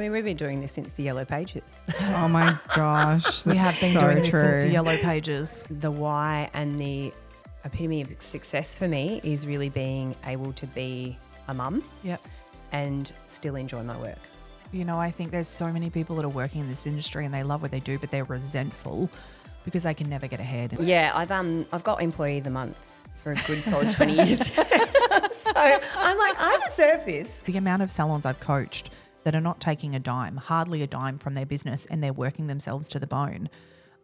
I mean, we've been doing this since the Yellow Pages. Oh my gosh. We have been so doing this true. since the Yellow Pages. The why and the epitome of success for me is really being able to be a mum Yep. and still enjoy my work. You know, I think there's so many people that are working in this industry and they love what they do, but they're resentful because they can never get ahead. Yeah, I've got Employee of the Month for a good solid 20 years. So I'm like, I deserve this. The amount of salons I've coached that are not taking a dime, hardly a dime from their business, and they're working themselves to the bone.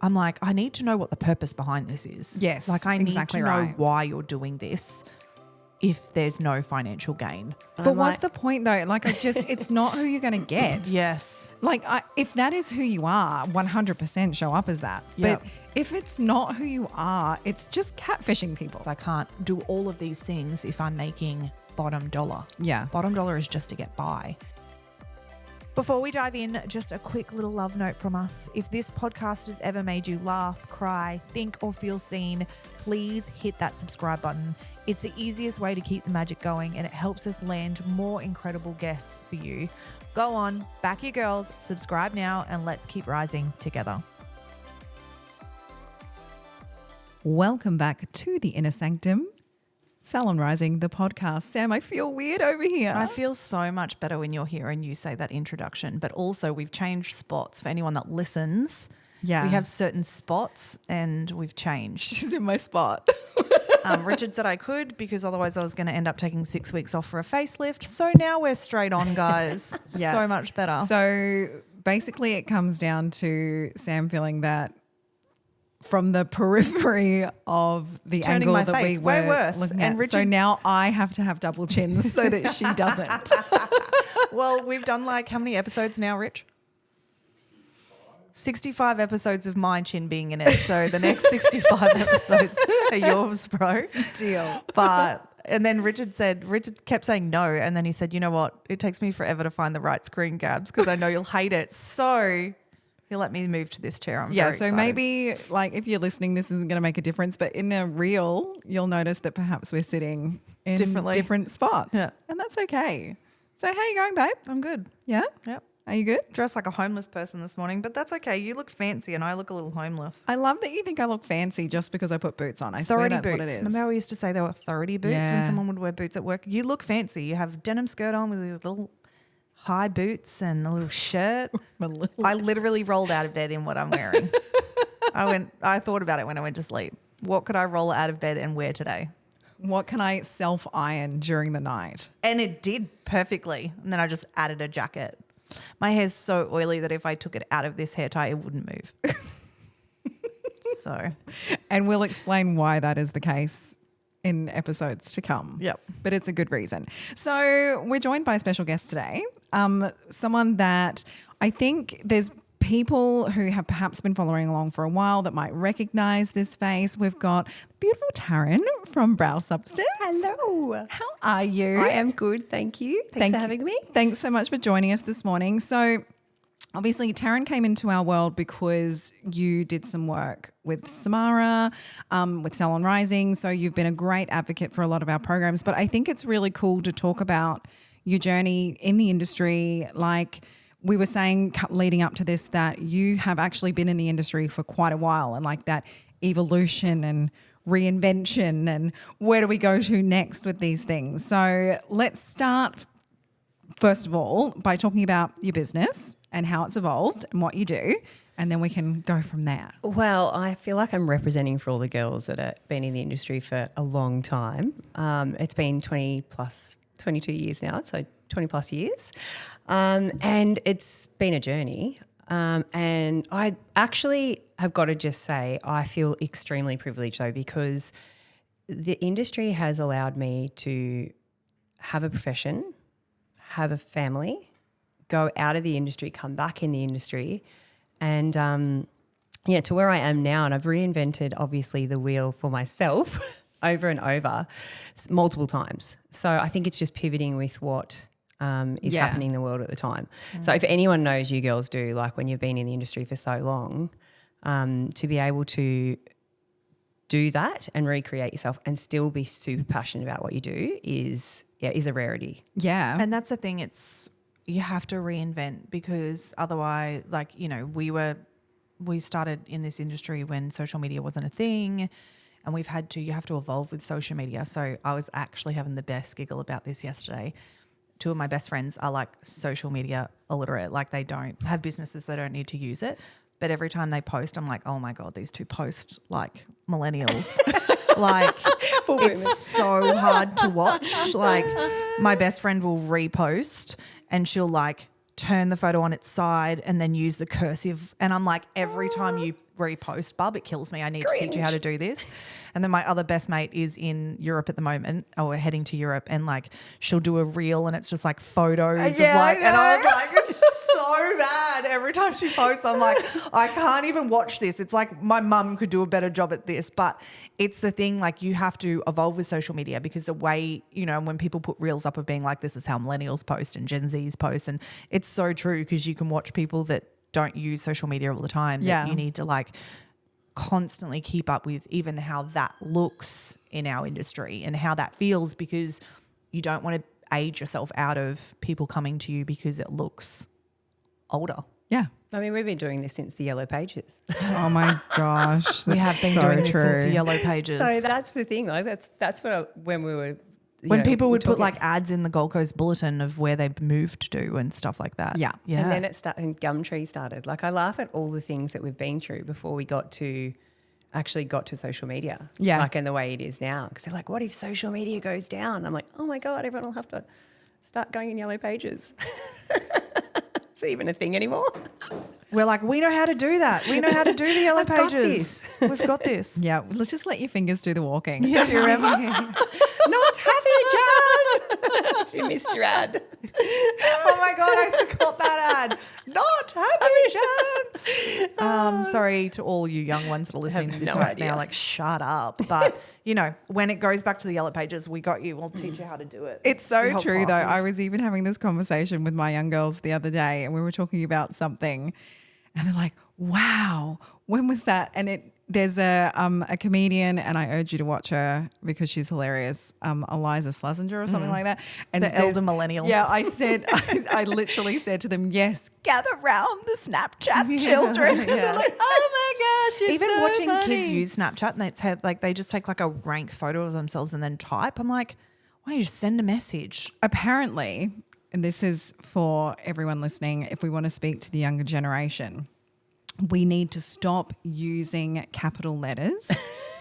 I'm like, I need to know what the purpose behind this is. Yes, Like I exactly need to know right. why you're doing this if there's no financial gain. But I'm what's like- the point though? Like, it's not who you're going to get. Yes. Like, if that is who you are, 100% show up as that. Yep. But if it's not who you are, it's just catfishing people. I can't do all of these things if I'm making bottom dollar. Yeah. Bottom dollar is just to get by. Before we dive in, just a quick little love note from us. If this podcast has ever made you laugh, cry, think, or feel seen, please hit that subscribe button. It's the easiest way to keep the magic going and it helps us land more incredible guests for you. Go on, back your girls, subscribe now, and let's keep rising together. Welcome back to the Inner Sanctum. Salon Rising, the podcast. Sam, I feel weird over here. I feel so much better when you're here and you say that introduction, but also we've changed spots for anyone that listens. Yeah. We have certain spots and we've changed. She's in my spot. Richard said I could because otherwise I was going to end up taking 6 weeks off for a facelift. So now we're straight on, guys. Yeah. So much better. So basically it comes down to Sam feeling that from the periphery of the Turning angle my that face we way were worse. looking And at. Richard- So now I have to have double chins so that she doesn't. Well, we've done like how many episodes now, Rich? 65 episodes of my chin being in it. So the next 65 episodes are yours, bro. Deal. And then Richard kept saying no. And then he said, you know what? It takes me forever to find the right screen grabs because I know you'll hate it. So he'll let me move to this chair. I'm Yeah, very so excited. maybe like if you're listening, this isn't going to make a difference, but in a reel, you'll notice that perhaps we're sitting in Differently. different spots. Yeah. And that's okay. So how you going, babe? I'm good. Yeah? Yep. Are you good? Dressed like a homeless person this morning, but that's okay. You look fancy and I look a little homeless. I love that you think I look fancy just because I put boots on. I swear Authority that's boots. what it is. Remember how we used to say they were authority boots when Yeah. someone would wear boots at work? You look fancy. You have denim skirt on with these little high boots and a little shirt. My little- I literally rolled out of bed in what I'm wearing. I thought about it when I went to sleep. What could I roll out of bed and wear today? What can I self-iron during the night? And it did perfectly. And then I just added a jacket. My hair's so oily that if I took it out of this hair tie, it wouldn't move. So, And we'll explain why that is the case in episodes to come. Yep. But it's a good reason. So we're joined by a special guest today, someone that I think there's people who have perhaps been following along for a while that might recognize this face. We've got beautiful Taryn from Brow Substance. Hello. How are you? I am good, thank you. Thanks for having me. Thanks so much for joining us this morning. So obviously Taryn came into our world because you did some work with Samara, with Salon Rising. So you've been a great advocate for a lot of our programs. But I think it's really cool to talk about your journey in the industry. Like we were saying leading up to this that you have actually been in the industry for quite a while and like that evolution and reinvention and where do we go to next with these things. So let's start first of all by talking about your business and how it's evolved and what you do, and then we can go from there. Well, I feel like I'm representing for all the girls that have been in the industry for a long time. It's been 22 years now, so 20 plus years. And it's been a journey. And I actually have got to just say I feel extremely privileged though because the industry has allowed me to have a profession, have a family, go out of the industry, come back in the industry and to where I am now. And I've reinvented obviously the wheel for myself over and over multiple times. So I think it's just pivoting with what is happening in the world at the time. So if anyone knows you girls do, like when you've been in the industry for so long, to be able to do that and recreate yourself and still be super passionate about what you do is a rarity. Yeah. and that's the thing. you have to reinvent, because otherwise, like, you know, we started in this industry when social media wasn't a thing, and you have to evolve with social media. So I was actually having the best giggle about this yesterday. Two of my best friends are like social media illiterate. Like they don't have businesses, they don't need to use it. But every time they post, I'm like, oh my God, these two post like millennials. Like it's so hard to watch. Like my best friend will repost and she'll like turn the photo on its side and then use the cursive. And I'm like, every time you repost, Bub, it kills me. I need to teach you how to do this. And then my other best mate is in Europe at the moment, or we're heading to Europe, and like she'll do a reel and it's just like photos of like, and I was like, it's so bad. Every time she posts, I'm like, I can't even watch this. It's like my mum could do a better job at this. But it's the thing, like you have to evolve with social media, because the way, you know, when people put reels up of being like, this is how millennials post and Gen Zs post, and it's so true, because you can watch people that don't use social media all the time, that you need to like constantly keep up with even how that looks in our industry and how that feels, because you don't want to age yourself out of people coming to you because it looks older. Yeah. I mean, we've been doing this since the Yellow Pages. Oh my gosh. We have been doing this since the Yellow Pages. So that's the thing. Like that's what when we were when people would put like ads in the Gold Coast Bulletin of where they've moved to and stuff like that. Yeah. And then and Gumtree started. Like I laugh at all the things that we've been through before we got to social media. Yeah. Like in the way it is now. Because they're like, what if social media goes down? I'm like, oh my God, everyone will have to start going in Yellow Pages. Is it even a thing anymore? We're like, we know how to do that. We know how to do the Yellow Pages. We've got this. Yeah. Let's just let your fingers do the walking. Yeah. Do you remember? Not happy, Jan. She missed your ad. Oh my God, I forgot that ad. Not happy, Jan. Sorry to all you young ones that are listening to this right now. Like, shut up. But, you know, when it goes back to the Yellow Pages, we got you. We'll teach you how to do it. It's so true, though. I was even having this conversation with my young girls the other day, and we were talking about something, and they're like, wow, when was that? And there's a comedian, and I urge you to watch her because she's hilarious, Eliza Schlesinger or something like that. And the elder millennial. Yeah, I literally said to them, yes, gather round the Snapchat children. And they're like, oh my gosh, it's even so watching funny. kids use Snapchat, and it's had, like, they just take like a rank photo of themselves and then type. I'm like, why don't you just send a message? Apparently, and this is for everyone listening, if we want to speak to the younger generation, we need to stop using capital letters.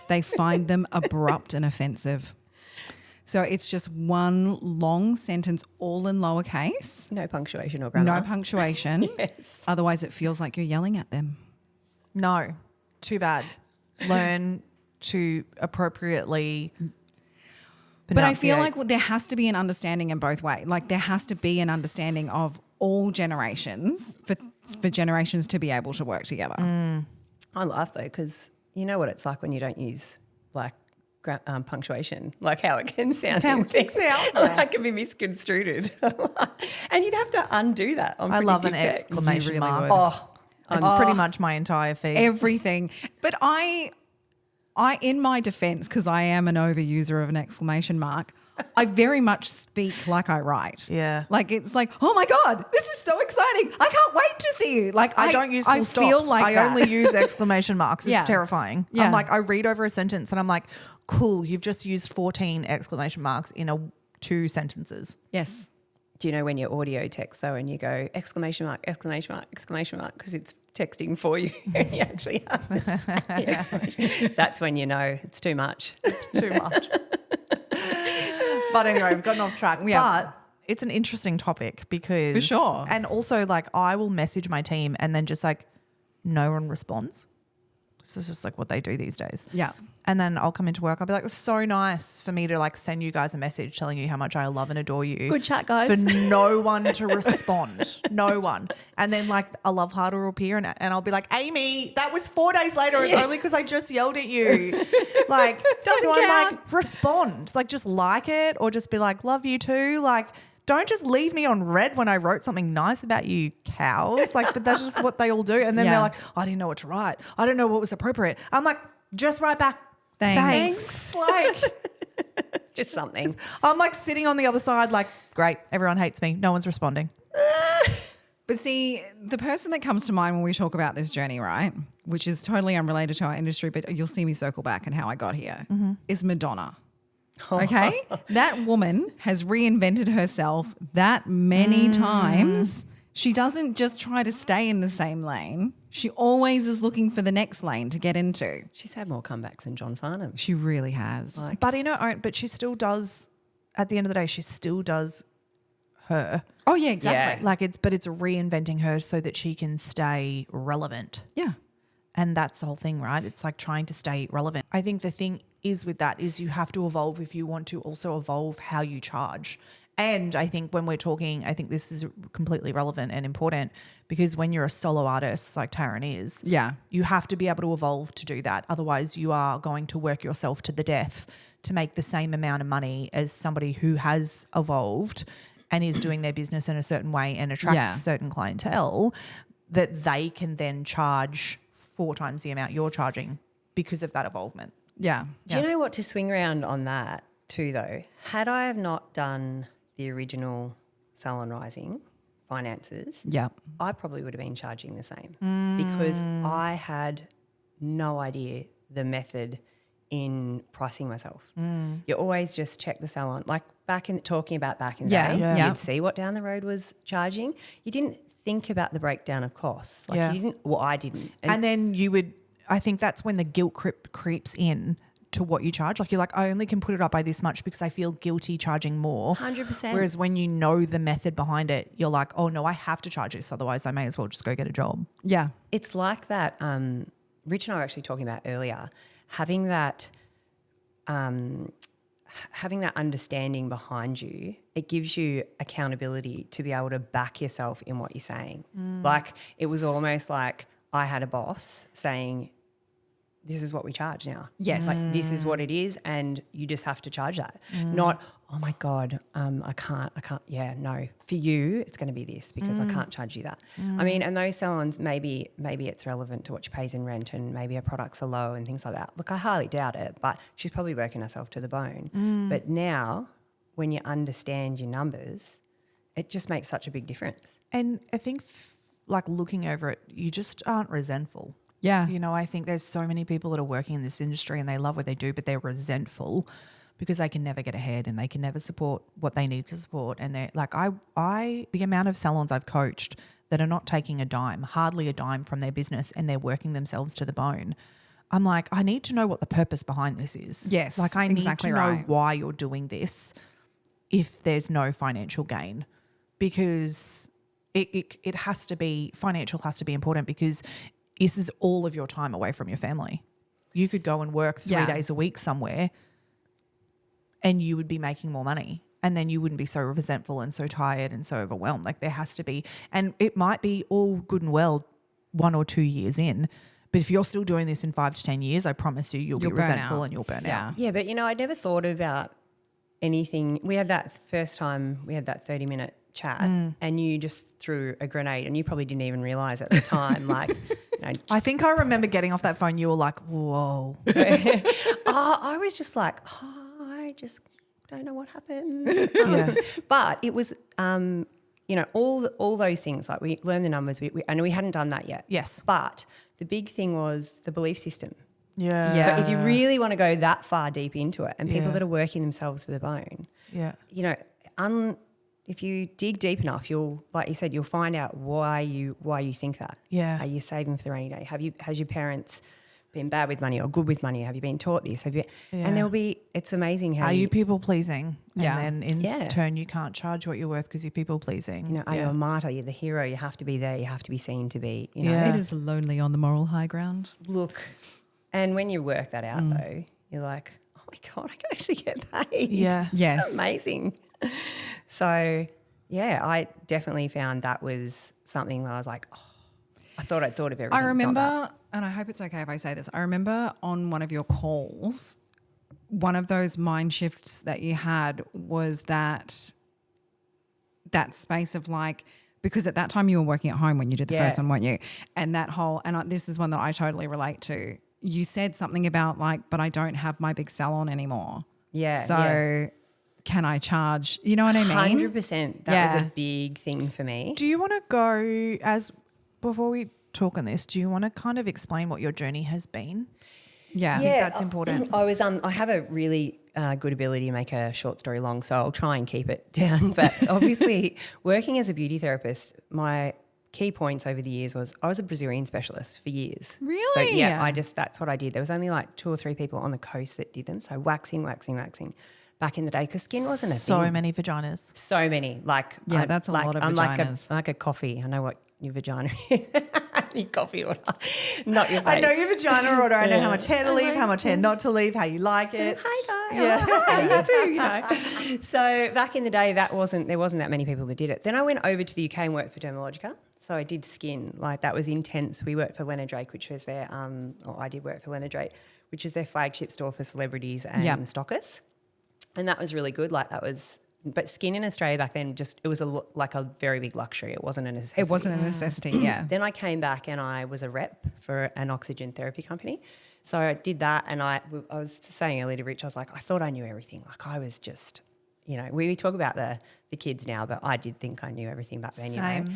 They find them abrupt and offensive. So it's just one long sentence all in lowercase. No punctuation or grammar. No punctuation. Yes. Otherwise it feels like you're yelling at them. No, too bad. Learn to appropriately But I feel like there has to be an understanding in both ways. Like there has to be an understanding of all generations for generations to be able to work together. I laugh though, because you know what it's like when you don't use like punctuation, like how it can sound. Like it can be misconstrued. And you'd have to undo that on I love an predictive text. exclamation You really mark. would. Oh, it's pretty much my entire feed. Everything. But I in my defense, because I am an overuser of an exclamation mark, I very much speak like I write. Yeah. Like it's like, oh my God, this is so exciting. I can't wait to see you. Like I don't use full stops. Feel like I that. only use exclamation marks. It's Yeah. terrifying. Yeah. I'm like, I read over a sentence and I'm like, cool, you've just used 14 exclamation marks in 2 sentences. Yes. Do you know when your audio text though and you go exclamation mark, exclamation mark, exclamation mark, because it's texting for you and you actually have to say exclamation. That's when you know it's too much. It's too much. But anyway, we've gotten off track. Yeah. But it's an interesting topic because... For sure. And also like I will message my team and then just like no one responds. This is just like what they do these days. Yeah. And then I'll come into work. I'll be like, it was so nice for me to like send you guys a message telling you how much I love and adore you. Good chat, guys. For no one to respond. No one. And then like a love heart will appear and I'll be like, Amy, that was 4 days later. It's only because I just yelled at you. Like, Doesn't I'm count. like, respond. Like just like it or just be like, love you too. Like, don't just leave me on red when I wrote something nice about you, cows. Like, but that's just what they all do. And then Yeah. they're like, I didn't know what to write. I don't know what was appropriate. I'm like, just write back. Thanks. Like, Just something. I'm like sitting on the other side like, great, everyone hates me. No one's responding. But see, the person that comes to mind when we talk about this journey, right, which is totally unrelated to our industry, but you'll see me circle back and how I got here, is Madonna. Okay? That woman has reinvented herself that many times. She doesn't just try to stay in the same lane. She always is looking for the next lane to get into. She's had more comebacks than John Farnham. She really has. But in her own, but she still does, at the end of the day, she still does her. Oh, yeah, exactly. Like it's reinventing her so that she can stay relevant. Yeah. And that's the whole thing, right? It's like trying to stay relevant. I think the thing is with that is you have to evolve if you want to also evolve how you charge. And I think when we're talking, I think this is completely relevant and important because when you're a solo artist like Taryn is, you have to be able to evolve to do that. Otherwise you are going to work yourself to the death to make the same amount of money as somebody who has evolved and is doing their business in a certain way and attracts a certain clientele that they can then charge 4 times the amount you're charging because of that evolvement. Yeah. Do you know what to swing around on that too though? Had I have not done the original Salon Rising finances, I probably would have been charging the same because I had no idea the method in pricing myself. You always just check the salon. Like back in the day, you'd see what down the road was charging. You didn't think about the breakdown of costs. Like you didn't, well, I didn't. And then you would, I think that's when the guilt creeps in to what you charge. Like you're like, I only can put it up by this much because I feel guilty charging more. 100%. Whereas when you know the method behind it, you're like, oh no, I have to charge this. Otherwise I may as well just go get a job. Yeah. It's like that. Rich and I were actually talking about earlier, having that understanding behind you, it gives you accountability to be able to back yourself in what you're saying. Like it was almost like I had a boss saying, this is what we charge now. Yes. Like this is what it is and you just have to charge that. Not, oh my God, I can't. Yeah, no. For you, it's going to be this because I can't charge you that. I mean, and those salons, maybe it's relevant to what she pays in rent and maybe her products are low and things like that. Look, I highly doubt it, but she's probably working herself to the bone. But now when you understand your numbers, it just makes such a big difference. And I think like looking over it, you just aren't resentful. Yeah. You know, I think there's so many people that are working in this industry and they love what they do, but they're resentful because they can never get ahead and they can never support what they need to support. And they're like, the amount of salons I've coached that are not taking a dime, hardly a dime from their business and they're working themselves to the bone. I'm like, I need to know what the purpose behind this is. Yes, like I exactly need to know right. why you're doing this if there's no financial gain, because it has to be, financial has to be important because this is all of your time away from your family. You could go and work 3 days a week somewhere and you would be making more money and then you wouldn't be so resentful and so tired and so overwhelmed. Like there has to be, and it might be all good and well 1 or 2 years in, but if you're still doing this in 5 to 10 years, I promise you'll be resentful and you'll burn out. Yeah, but I never thought about anything. We had that first time, we had that 30-minute chat and you just threw a grenade and you probably didn't even realise at the time, like, I think I remember getting off that phone, you were like, whoa. I was just like, I just don't know what happened. But it was, all those things, like we learned the numbers, and we hadn't done that yet. Yes. But the big thing was the belief system. Yeah. So if you really want to go that far deep into it and people that are working themselves to the bone, if you dig deep enough, you'll, like you said, you'll find out why you think that. Yeah. Are you saving for the rainy day? Has your parents been bad with money or good with money? Have you been taught this? And it's amazing how are you people pleasing? Yeah. And then in turn you can't charge what you're worth because you're people pleasing. Are you a martyr? You're the hero. You have to be there. You have to be seen to be. It is lonely on the moral high ground. Look, and when you work that out though, you're like, oh my God, I can actually get paid. Yeah. Yes. It's amazing. So, I definitely found that was something that I was like, I thought of everything. I remember, and I hope it's okay if I say this, I remember on one of your calls, one of those mind shifts that you had was that space of like, because at that time you were working at home when you did the first one, weren't you? And that whole, and this is one that I totally relate to. You said something about like, but I don't have my big salon anymore. Yeah. So can I charge? You know what I mean? 100%. That was a big thing for me. Do you want to go before we talk on this, do you want to kind of explain what your journey has been? Yeah. I think that's important. I have a really good ability to make a short story long, so I'll try and keep it down. But obviously, working as a beauty therapist, my key points over the years was I was a Brazilian specialist for years. Really? So yeah, that's what I did. There was only like 2 or 3 people on the coast that did them. So waxing back in the day, because skin wasn't a thing. So many vaginas. So many. Like that's a lot of I'm vaginas. like a coffee. I know what your vagina is. Your coffee order, not your face. I know your vagina order. I know how much hair to leave, how much hair not to leave, how you like it. Hi guys. Yeah. Hi, you too, you know. So back in the day, there wasn't that many people that did it. Then I went over to the UK and worked for Dermalogica. So I did skin. Like that was intense. We worked for Leonard Drake, which was their I did work for Leonard Drake, which is their flagship store for celebrities and stockists. And that was really good. But skin in Australia back then it was like a very big luxury. It wasn't a necessity. It wasn't a necessity, yeah. Then I came back and I was a rep for an oxygen therapy company. So I did that, and I was saying earlier to Rich, I was like, I thought I knew everything. Like I was just, you know, we talk about the kids now, but I did think I knew everything back then, Same. you know.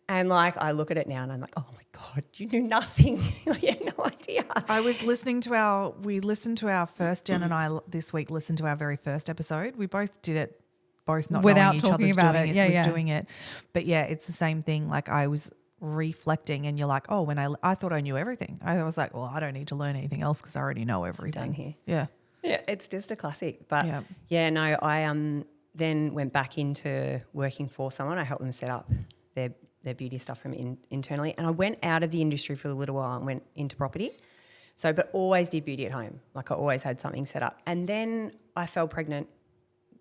And like I look at it now and I'm like, oh my God, you knew nothing. I had no idea. I was listening to we listened to our first, Jen and I this week listened to our very first episode. We both did it, both not without knowing each talking other's about doing it. Yeah, doing it. But yeah, it's the same thing. Like I was reflecting and you're like, oh, when I thought I knew everything. I was like, well, I don't need to learn anything else because I already know everything. Done here. Yeah. Yeah, it's just a classic. But no, I then went back into working for someone. I helped them set up their beauty stuff from internally. And I went out of the industry for a little while and went into property. So, but always did beauty at home. Like I always had something set up. And then I fell pregnant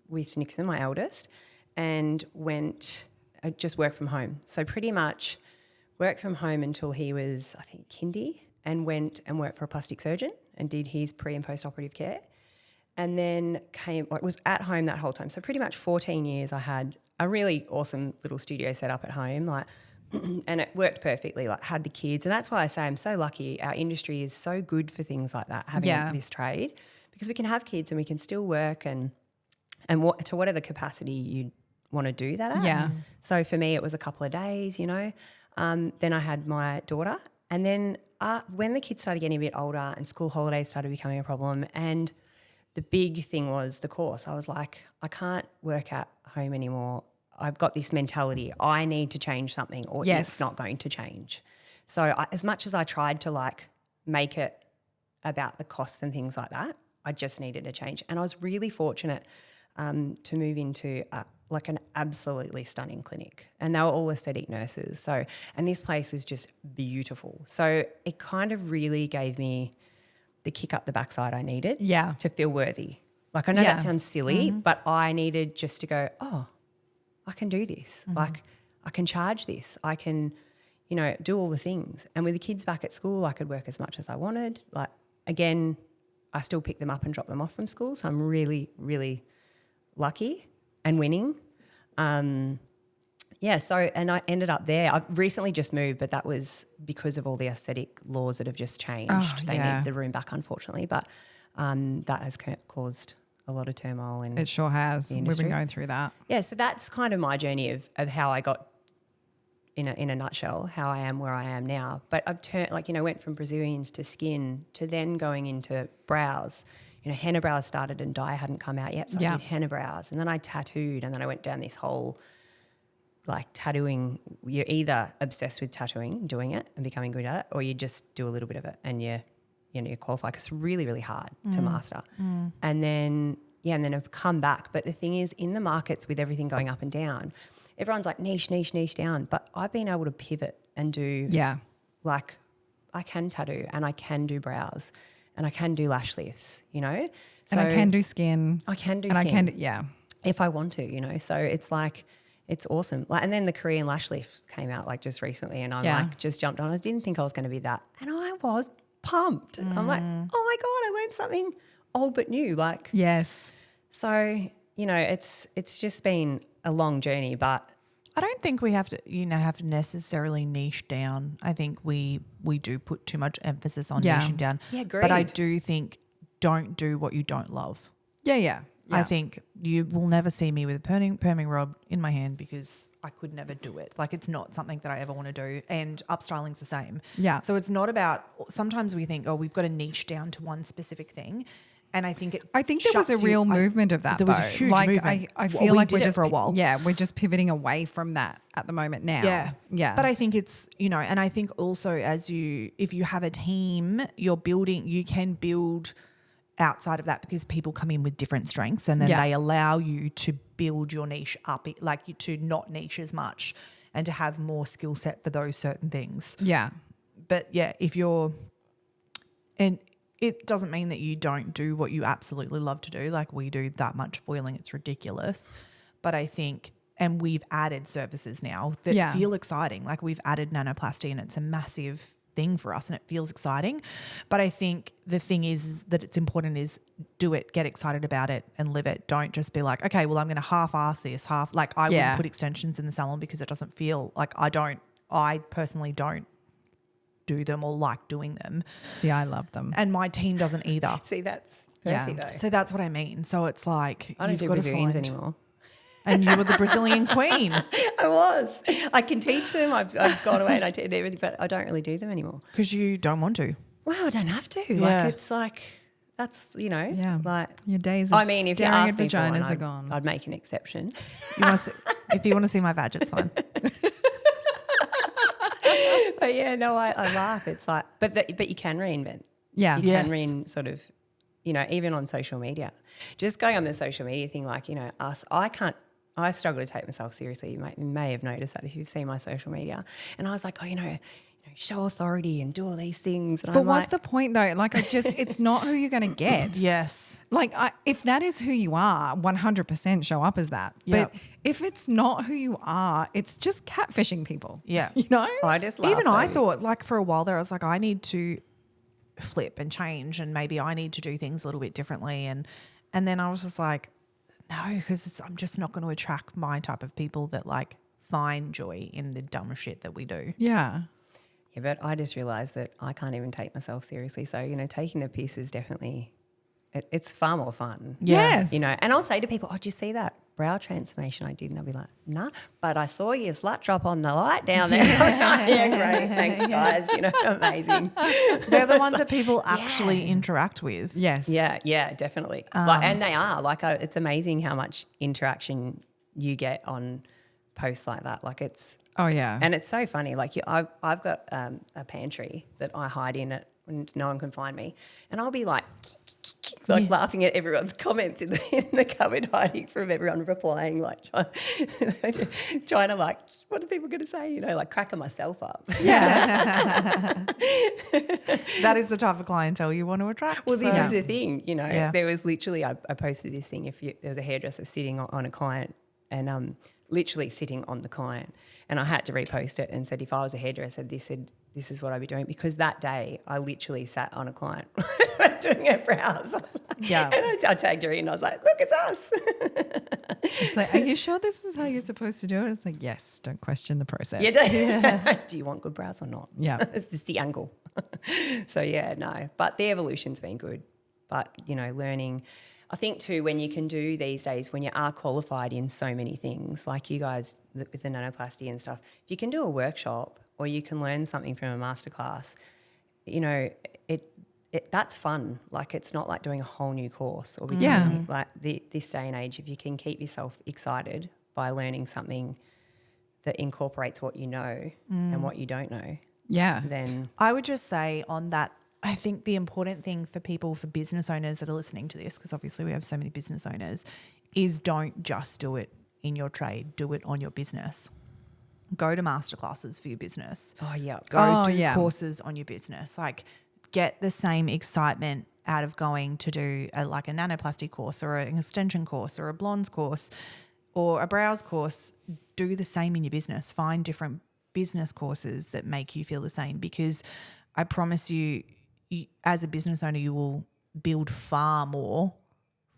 with Nixon, my eldest, and I just worked from home. So pretty much worked from home until he was, I think, kindy, and went and worked for a plastic surgeon and did his pre- and post-operative care. And then was at home that whole time. So pretty much 14 years I had a really awesome little studio set up at home, like, and it worked perfectly, like had the kids. And that's why I say I'm so lucky. Our industry is so good for things like that, having this trade, because we can have kids and we can still work and to whatever capacity you want to do that at. Yeah. So for me, it was a couple of days, you know. Then I had my daughter. And then when the kids started getting a bit older and school holidays started becoming a problem, and the big thing was the course. I was like, I can't work at home anymore. I've got this mentality. I need to change something or it's not going to change. So as much as I tried to like make it about the costs and things like that, I just needed a change. And I was really fortunate to move into like an absolutely stunning clinic, and they were all aesthetic nurses. So, and this place was just beautiful. So it kind of really gave me the kick up the backside I needed to feel worthy. Like I know that sounds silly, but I needed just to go, oh, I can do this. Like I can charge this. I can, you know, do all the things. And with the kids back at school, I could work as much as I wanted. Like again, I still pick them up and drop them off from school. So I'm really, really lucky and winning. And I ended up there. I've recently just moved, but that was because of all the aesthetic laws that have just changed. They need the room back, unfortunately, but that has caused a lot of turmoil in it sure has. the We've industry. been going through that. Yeah, so that's kind of my journey of how I got, in a nutshell, how I am where I am now. But I've turned, like, you know, went from Brazilians to skin to then going into brows. You know, henna brows started and dye hadn't come out yet, so I did henna brows. And then I tattooed, and then I went down this whole, like, tattooing. You're either obsessed with tattooing, doing it and becoming good at it, or you just do a little bit of it and you qualify, because it's really, really hard to master. And then I've come back. But the thing is, in the markets with everything going up and down, everyone's like niche down. But I've been able to pivot and do like I can tattoo and I can do brows and I can do lash lifts, you know. And I can do skin. I can do and skin. I can do, if I want to, you know. So it's like, it's awesome. Like, and then the Korean lash lift came out like just recently, and I'm like just jumped on. I didn't think I was going to be that, and I was pumped. I'm like, oh my God, I learned something old but new. Like, yes. So, you know, it's just been a long journey, but I don't think we have to necessarily niche down. I think we do put too much emphasis on niching down. Yeah, agreed. But I do think don't do what you don't love. Yeah. I think you will never see me with a perming rod in my hand because I could never do it. Like, it's not something that I ever want to do. And upstyling's the same. Yeah. So it's not about, sometimes we think, oh, we've got to niche down to one specific thing. And I think there was a real movement of that. There was a huge movement. I feel like we did it for a while. Yeah, we're just pivoting away from that at the moment now. Yeah. But I think it's, and I think also if you have a team, you can build outside of that because people come in with different strengths and then they allow you to build your niche up, like to not niche as much and to have more skill set for those certain things. Yeah. But and it doesn't mean that you don't do what you absolutely love to do. Like, we do that much foiling. It's ridiculous. But I think, and we've added services now that feel exciting. Like, we've added nanoplasty and it's a massive thing for us and it feels exciting. But I think the thing is that it's important is do it, get excited about it and live it. Don't just be like, okay, well, I'm going to half-ass this, I wouldn't put extensions in the salon because it doesn't feel like I personally don't do them or like doing them. See, I love them. And my team doesn't either. See, that's perfect though. So that's what I mean. So it's like, I don't do Brazilians anymore. And you were the Brazilian queen. I was. I can teach them. I've gone away and I teach everything, but I don't really do them anymore. Because you don't want to. Well, I don't have to. Yeah. Like, it's like, that's, like. Your days of if you staring asked at me for one, vaginas are gone. I'd make an exception. If you want to see my vag, it's fine. But I laugh. It's like, but you can reinvent. Yeah. You can sort of, even on social media. Just going on the social media thing, like, I struggle to take myself seriously. You may have noticed that if you've seen my social media. And I was like, show authority and do all these things. And but what's the point though? Like, it's not who you're going to get. Yes. Like, if that is who you are, 100% show up as that. Yep. But if it's not who you are, it's just catfishing people. Yeah. I just laugh. Even I thought, like, for a while there, I was like, I need to flip and change and maybe I need to do things a little bit differently. And then I was just like, no, because I'm just not going to attract my type of people that like find joy in the dumb shit that we do. Yeah. Yeah, but I just realised that I can't even take myself seriously. So, taking the piss is definitely, it's far more fun. Yes. And I'll say to people, oh, did you see that brow transformation I did? And they'll be like, nah, but I saw your slut drop on the light down there. Yeah, great. Thanks, guys. Amazing. They're the ones that people actually interact with. Yes. Yeah, definitely. And they are. Like, it's amazing how much interaction you get on posts like that. Like, it's... Oh, yeah. And it's so funny. Like, I've got a pantry that I hide in it when no one can find me. And I'll be like laughing at everyone's comments in the cupboard, hiding from everyone replying, like trying to like, what are people going to say? Like cracking myself up. Yeah. That is the type of clientele you want to attract. Well, this is the thing, Yeah. There was literally, I posted this thing, there was a hairdresser sitting on a client and literally sitting on the client. And I had to repost it and said, if I was a hairdresser, this is what I'd be doing. Because that day I literally sat on a client doing her brows. Yeah. And I tagged her in and I was like, look, it's us. It's like, are you sure this is how you're supposed to do it? It's like, yes, don't question the process. Yeah. Do you want good brows or not? Yeah. It's just the angle. So, no. But the evolution's been good. But, learning... I think too, when you can do these days, when you are qualified in so many things, like you guys with the nanoplasty and stuff, if you can do a workshop or you can learn something from a masterclass, that's fun. Like, it's not like doing a whole new course or like this day and age. If you can keep yourself excited by learning something that incorporates what you know and what you don't know, then I would just say on that, I think the important thing for business owners that are listening to this, because obviously we have so many business owners, is don't just do it in your trade, do it on your business. Go to masterclasses for your business. Oh, yeah. Go do courses on your business. Like, get the same excitement out of going to do a nanoplasty course or an extension course or a blondes course or a brows course. Do the same in your business. Find different business courses that make you feel the same, because I promise you, as a business owner, you will build far more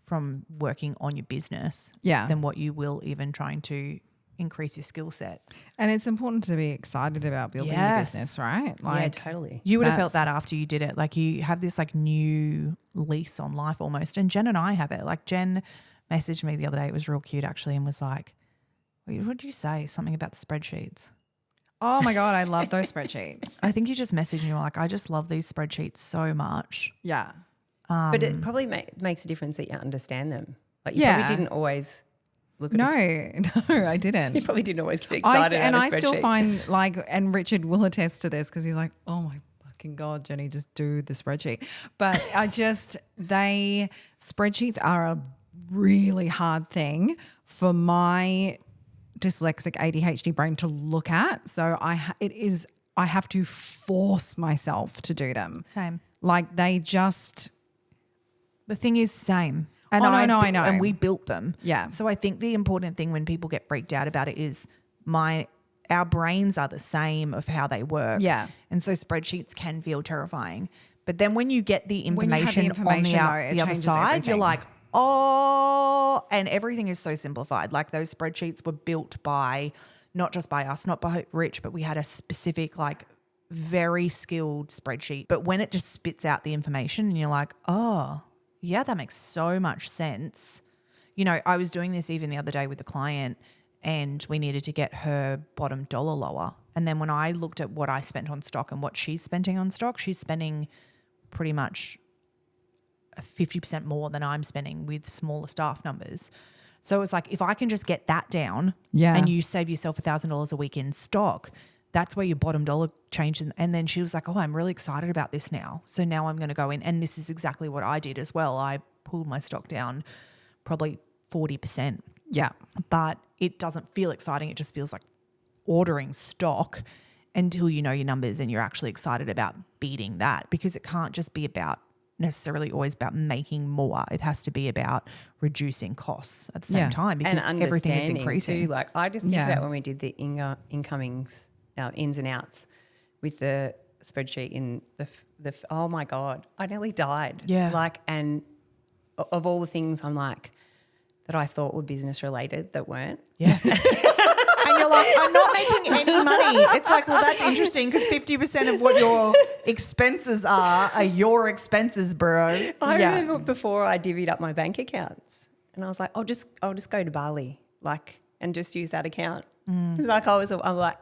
from working on your business than what you will even trying to increase your skill set. And it's important to be excited about building your business, right? Like, yeah, totally. You would have felt that after you did it. Like, you have this like new lease on life almost. And Jen and I have it. Like, Jen messaged me the other day. It was real cute actually, and was like, what did you say? Something about the spreadsheets. Oh my God, I love those spreadsheets. I think you just messaged me like, I just love these spreadsheets so much. Yeah. But it probably makes a difference that you understand them. Like you Yeah. probably didn't always look at No, I You didn't. probably didn't always get excited I about a still spreadsheet. find like, and Richard will attest to this because he's like, oh my fucking God, Jenny, just do the spreadsheet. But spreadsheets are a really hard thing for my dyslexic ADHD brain to look at. So I have to force myself to do them. Same. Like they just. The thing is same. And I know. And we built them. Yeah. So I think the important thing when people get freaked out about it is our brains are the same of how they work. Yeah. And so spreadsheets can feel terrifying. But then when you get the When you have information, the information, on though, it the other changes side, everything. you're like, oh, and everything is so simplified. Like those spreadsheets were built by, not just by us, not by Rich, but we had a specific like very skilled spreadsheet. But when it just spits out the information and you're like, oh, yeah, that makes so much sense. You know, I was doing this even the other day with a client and we needed to get her bottom dollar lower. And then when I looked at what I spent on stock and what she's spending on stock, she's spending pretty much 50% more than I'm spending with smaller staff numbers. So it's like if I can just get that down and you save yourself $1,000 a week in stock, that's where your bottom dollar changes. And then she was like, oh, I'm really excited about this now. So now I'm going to go in. And this is exactly what I did as well. I pulled my stock down probably 40%. Yeah. But it doesn't feel exciting. It just feels like ordering stock until you know your numbers and you're actually excited about beating that, because it can't just be about necessarily always about making more. It has to be about reducing costs at the same time, because and everything is understanding increasing. too. Like I just think about when we did the incomings, ins and outs with the spreadsheet in the oh my God, I nearly died. Yeah. Like, and of all the things I'm like that I thought were business related that weren't. Yeah. And you're like, I'm not making any money. It's like, well, that's interesting because 50% of what your expenses are your expenses, bro. I remember before I divvied up my bank accounts and I was like, I'll just go to Bali, like, and just use that account. Like I'm like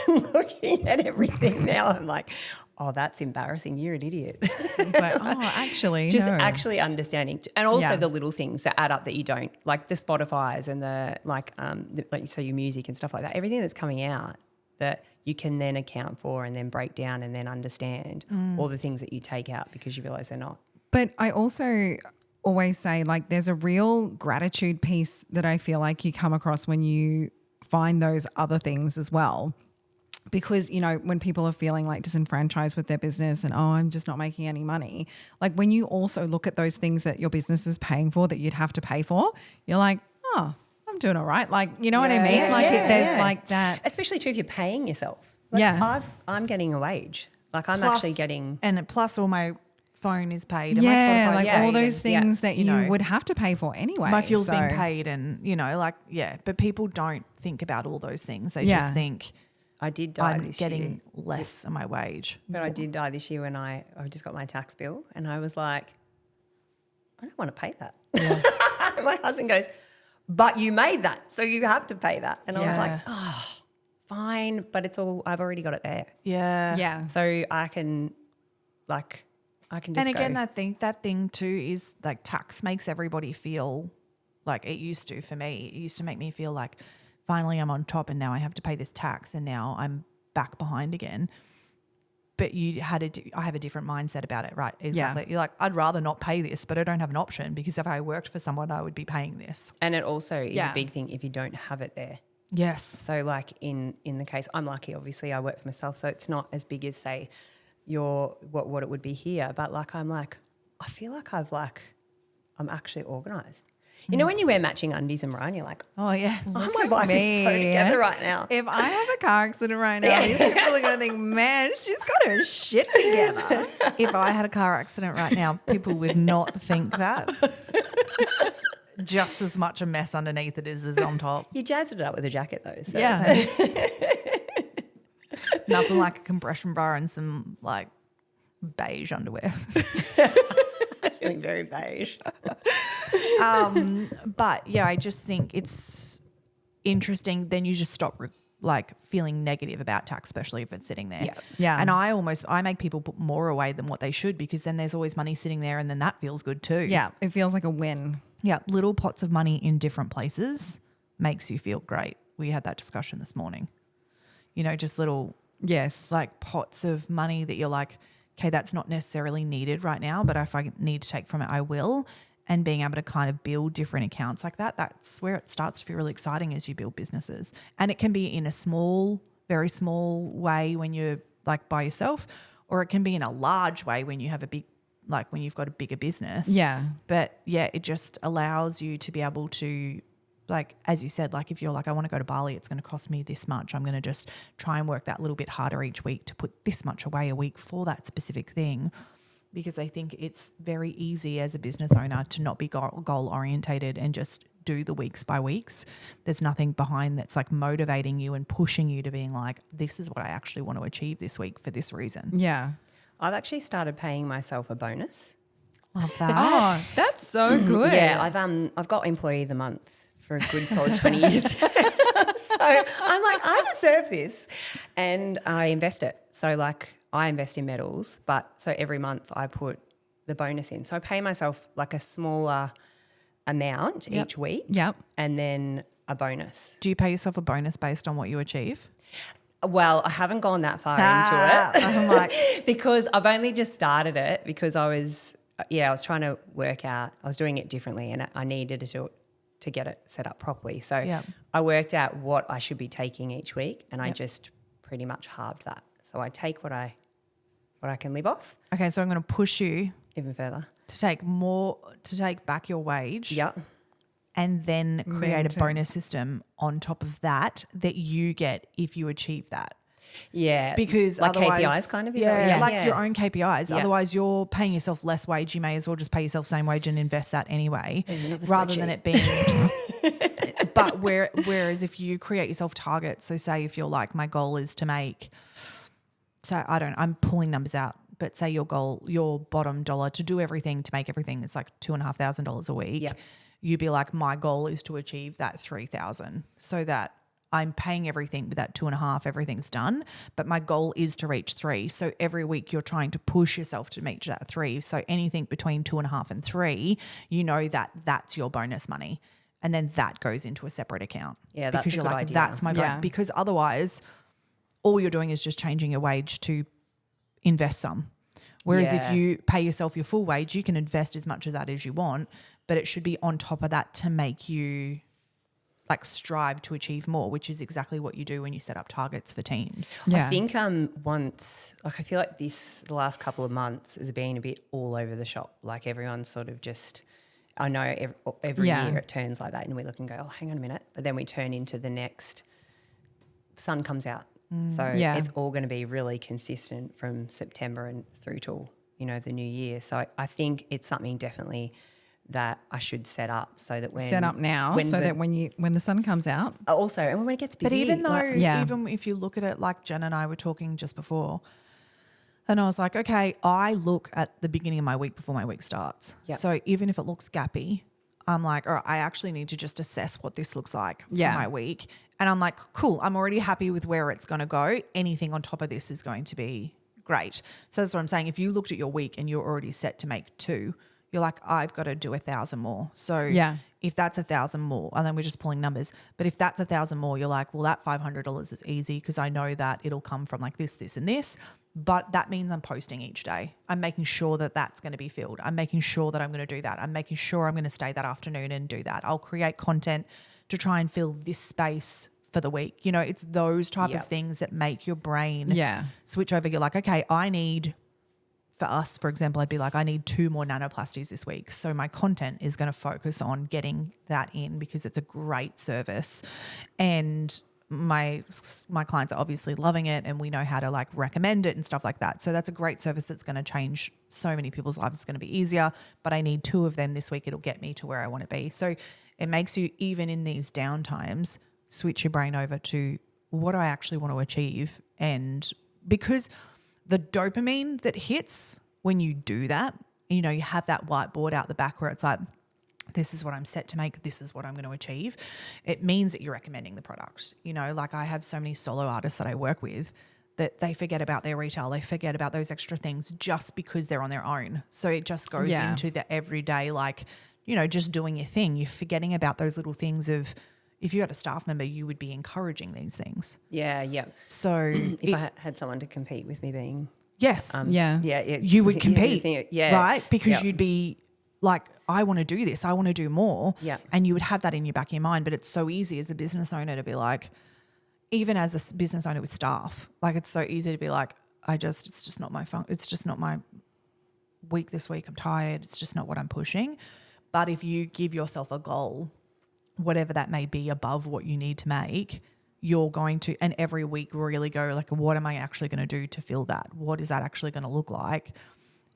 looking at everything now. I'm like, oh, that's embarrassing. You're an idiot. It's like, oh, actually, Just no. actually understanding, and also Yeah. the little things that add up that you don't, like the Spotifys and like so your music and stuff like that. Everything that's coming out that you can then account for and then break down and then understand all the things that you take out because you realise they're not. But I also always say, like, there's a real gratitude piece that I feel like you come across when you find those other things as well. Because, you know, when people are feeling like disenfranchised with their business and, oh, I'm just not making any money, like when you also look at those things that your business is paying for that you'd have to pay for, you're like, oh, I'm doing all right. Like, you know what I mean? Like there's like that. Especially too if you're paying yourself. Like I'm getting a wage. Like I'm actually getting. And plus all my phone is paid. And Yeah, my Spotify like is all paid those and, things that you know, would have to pay for anyway. my fuel's being So- paid and, you know, like, but people don't think about all those things. They just think I did die I'm this getting year. less on my wage. But I did die this year when I just got my tax bill and I was like, I don't want to pay that. Yeah. My husband goes, but you made that, so you have to pay that. And I was like, oh, fine, but I've already got it there. Yeah. Yeah. So I can just And again, go. that thing too is like tax makes everybody feel like it used to for me. It used to make me feel like finally I'm on top and now I have to pay this tax and now I'm back behind again. But I have a different mindset about it, right? Exactly. You're like, I'd rather not pay this, but I don't have an option because if I worked for someone, I would be paying this. And it also is a big thing if you don't have it there. Yes. So like in the case, I'm lucky, obviously I work for myself, so it's not as big as say what it would be here. But like I feel like I'm actually organised. You know when you wear matching undies and bra and you're like, Oh, yeah. oh, my life is so together right now. If I have a car accident right now, these people are going to think, man, she's got her shit together. If I had a car accident right now, people would not think that. It's just as much a mess underneath it is as on top. You jazzed it up with a jacket though. So. Yeah. Nothing like a compression bra and some like beige underwear. Feeling very beige. But yeah, I just think it's interesting. Then you just stop feeling negative about tax, especially if it's sitting there. Yeah. Yeah. And I make people put more away than what they should, because then there's always money sitting there, and then that feels good too. Yeah, it feels like a win. Yeah, little pots of money in different places makes you feel great. We had that discussion this morning. You know, just little Yes. like pots of money that you're like, okay, that's not necessarily needed right now, but if I need to take from it, I will. And being able to kind of build different accounts like that, that's where it starts to feel really exciting as you build businesses. And it can be in a small, very small way when you're like by yourself, or it can be in a large way when you have when you've got a bigger business. Yeah. But yeah, it just allows you to be able to, like, as you said, like if you're like, I want to go to Bali, it's going to cost me this much. I'm going to just try and work that little bit harder each week to put this much away a week for that specific thing. Because I think it's very easy as a business owner to not be goal orientated and just do the weeks by weeks. There's nothing behind that's like motivating you and pushing you to being like, this is what I actually want to achieve this week for this reason. Yeah. I've actually started paying myself a bonus. Love that. Oh, that's so good. Yeah, I've got employee of the month for a good solid 20 years. So I'm like, I deserve this. And I invest it. So like I invest in metals, but so every month I put the bonus in. So I pay myself like a smaller amount each week. Yep. And then a bonus. Do you pay yourself a bonus based on what you achieve? Well, I haven't gone that far into it. I'm like, because I've only just started it because I was trying to work out, I was doing it differently and I needed to get it set up properly. So I worked out what I should be taking each week and I just pretty much halved that. So I take what I can live off. okay, so I'm going to push you even further to take back your wage. Yep. And then create a bonus system on top of that you get if you achieve that. Yeah. Because like otherwise, KPIs kind of? Is your own KPIs. Yeah. Otherwise you're paying yourself less wage. You may as well just pay yourself the same wage and invest that anyway rather than it being – but whereas if you create yourself targets, so say if you're like my goal is to make – so I'm pulling numbers out, but say your goal, your bottom dollar to do everything, to make everything, it's like $2,500 a week. Yep. You'd be like, my goal is to achieve that $3,000 so that I'm paying everything with that 2.5, everything's done. But my goal is to reach 3. So every week you're trying to push yourself to reach that 3. So anything between 2.5 and 3, you know that that's your bonus money. And then that goes into a separate account. Yeah, that's because a you're good like, idea. that's my bonus. Because otherwise all you're doing is just changing your wage to invest some. Whereas if you pay yourself your full wage, you can invest as much of that as you want, but it should be on top of that to make you like strive to achieve more, which is exactly what you do when you set up targets for teams. Yeah. I think I feel like the last couple of months has been a bit all over the shop. Like everyone's sort of just, I know every year it turns like that and we look and go, oh, hang on a minute. But then we turn into the next, sun comes out. So it's all going to be really consistent from September and through till, the new year. So I think it's something definitely that I should set up so that when the sun comes out. Also, and when it gets busy. But even though, even if you look at it, like Jen and I were talking just before, and I was like, okay, I look at the beginning of my week before my week starts. Yep. So even if it looks gappy, I'm like, all right, I actually need to just assess what this looks like for my week. And I'm like, cool, I'm already happy with where it's going to go. Anything on top of this is going to be great. So that's what I'm saying. If you looked at your week and you're already set to make 2, you're like, I've got to do 1,000 more. So if that's 1,000 more, and then we're just pulling numbers, but if that's 1,000 more, you're like, well, that $500 is easy because I know that it'll come from like this, this, and this. But that means I'm posting each day. I'm making sure that that's going to be filled. I'm making sure that I'm going to do that. I'm making sure I'm going to stay that afternoon and do that. I'll create content to try and fill this space for the week. It's those type of things that make your brain switch over. You're like, okay, for us, for example, I'd be like, I need 2 more nanoplasties this week. So my content is going to focus on getting that in because it's a great service. And my clients are obviously loving it and we know how to like recommend it and stuff like that. So that's a great service that's going to change so many people's lives. It's going to be easier, but I need 2 of them this week. It'll get me to where I want to be. So it makes you, even in these down times, switch your brain over to what I actually want to achieve. And because the dopamine that hits when you do that you know, you have that whiteboard out the back where it's like, this is what I'm set to make, this is what I'm going to achieve. It means that you're recommending the product. You know, like I have so many solo artists that I work with that they forget about their retail, they forget about those extra things just because they're on their own. So it just goes into the everyday, like, you know, just doing your thing. You're forgetting about those little things of, if you had a staff member, you would be encouraging these things. Yeah, yeah. So if I had someone to compete with me being... Yes. You would compete, right? Because Yep. you'd be like, I want to do this, I want to do more. Yeah. And you would have that in your back of your mind. But it's so easy as a business owner to be like, even as a business owner with staff, like it's so easy to be like, it's just not my it's just not my week this week. I'm tired. It's just not what I'm pushing. But if you give yourself a goal, whatever that may be above what you need to make, you're going to, and every week really go like, what am I actually going to do to fill that? What is that actually going to look like?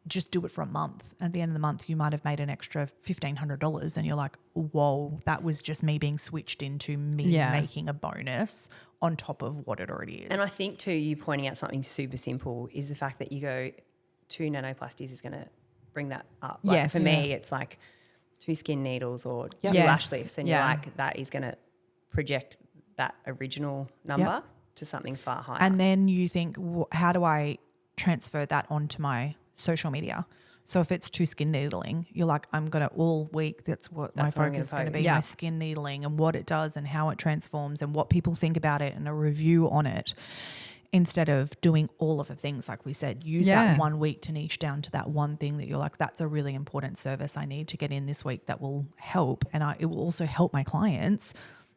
Just do it for a month. At the end of the month, you might have made an extra $1,500 and you're like, whoa, that was just me being switched into me making a bonus on top of what it already is. And I think too, you pointing out something super simple is the fact that you go 2 nanoplasties is going to bring that up. Like Yes. For me, it's like 2 skin needles or 2 Yes. lash lifts, and Yeah. you're like, that is going to project that original number to something far higher. And then you think, how do I transfer that onto my social media? So if it's 2 skin needling, you're like, I'm going to all week, that's my what I'm focus is going to gonna be, post. my skin needling and what it does and how it transforms and what people think about it and a review on it, instead of doing all of the things like we said. Use that 1 week to niche down to that one thing that you're like, that's a really important service I need to get in this week that will help, and it will also help my clients,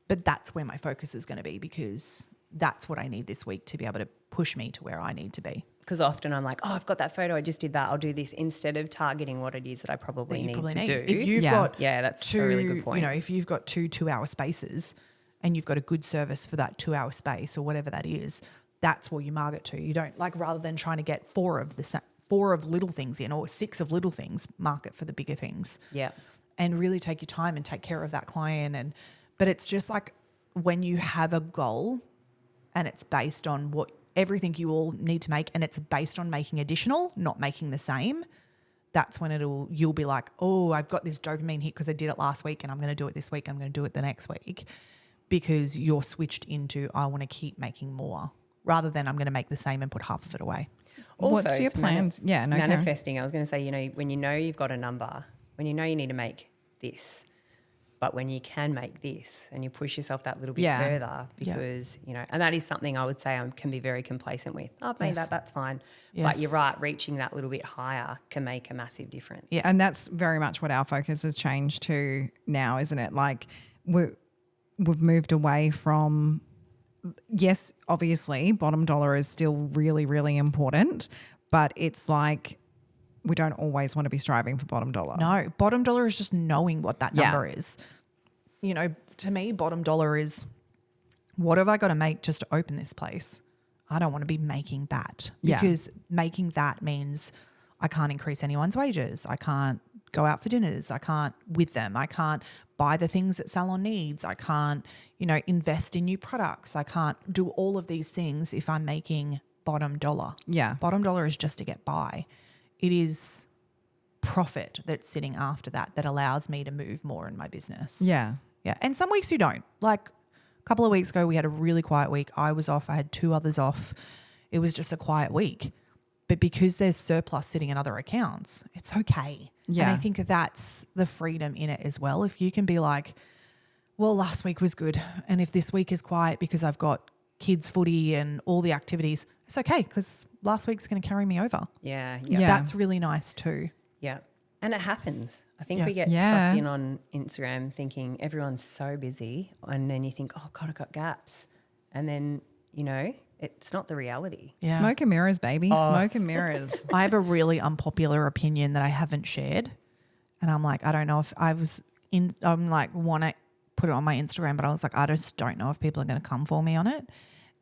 but that's where my focus is going to be because that's what I need this week to be able to push me to where I need to be. Because often I'm like, I've got that photo, I just did that, I'll do this, instead of targeting what it is that I probably need to do. If you've got that's two, a really good point. You know, if you've got 2 2-hour spaces and you've got a good service for that 2-hour space or whatever that is, that's what you market to. You don't, like, rather than trying to get 4 of little things in or 6 of little things, market for the bigger things. Yeah. And really take your time and take care of that client. But it's just like when you have a goal and it's based on everything you all need to make, and it's based on making additional, not making the same, that's when you'll be like, oh, I've got this dopamine hit because I did it last week and I'm going to do it this week, I'm going to do it the next week, because you're switched into, I want to keep making more, rather than I'm going to make the same and put half of it away. What's Also, your it's plans? Karen. manifesting. I was going to say, you know, when you know you've got a number, when you know you need to make this, but when you can make this and you push yourself that little bit further, because, you know, and that is something I would say I can be very complacent with. Oh, I've made that, that's fine. Yes. But you're right, reaching that little bit higher can make a massive difference. Yeah. And that's very much what our focus has changed to now, isn't it? Like we've moved away from, yes, obviously bottom dollar is still really, really important, but it's like we don't always want to be striving for bottom dollar. No, bottom dollar is just knowing what that number is. You know, to me, bottom dollar is, what have I got to make just to open this place? I don't want to be making that, because making that means I can't increase anyone's wages. I can't go out for dinners. I can't with them. I can't buy the things that Salon needs. I can't, you know, invest in new products. I can't do all of these things if I'm making bottom dollar. Yeah. Bottom dollar is just to get by. It is profit that's sitting after that allows me to move more in my business. Yeah. Yeah. And some weeks you don't. Like a couple of weeks ago, we had a really quiet week. I was off. I had 2 others off. It was just a quiet week. But because there's surplus sitting in other accounts, it's okay. Yeah. And I think that's the freedom in it as well. If you can be like, well, last week was good, and if this week is quiet because I've got kids footy and all the activities, it's okay, because last week's going to carry me over. Yeah. That's really nice too. Yeah. And it happens. I think we get Yeah. sucked in on Instagram thinking everyone's so busy, and then you think, oh God, I've got gaps. And then, you know, it's not the reality. Yeah. Smoke and mirrors, baby. Smoke and mirrors. I have a really unpopular opinion that I haven't shared, and I'm like, I don't know if I'm like, want to put it on my Instagram, but I was like, I just don't know if people are going to come for me on it.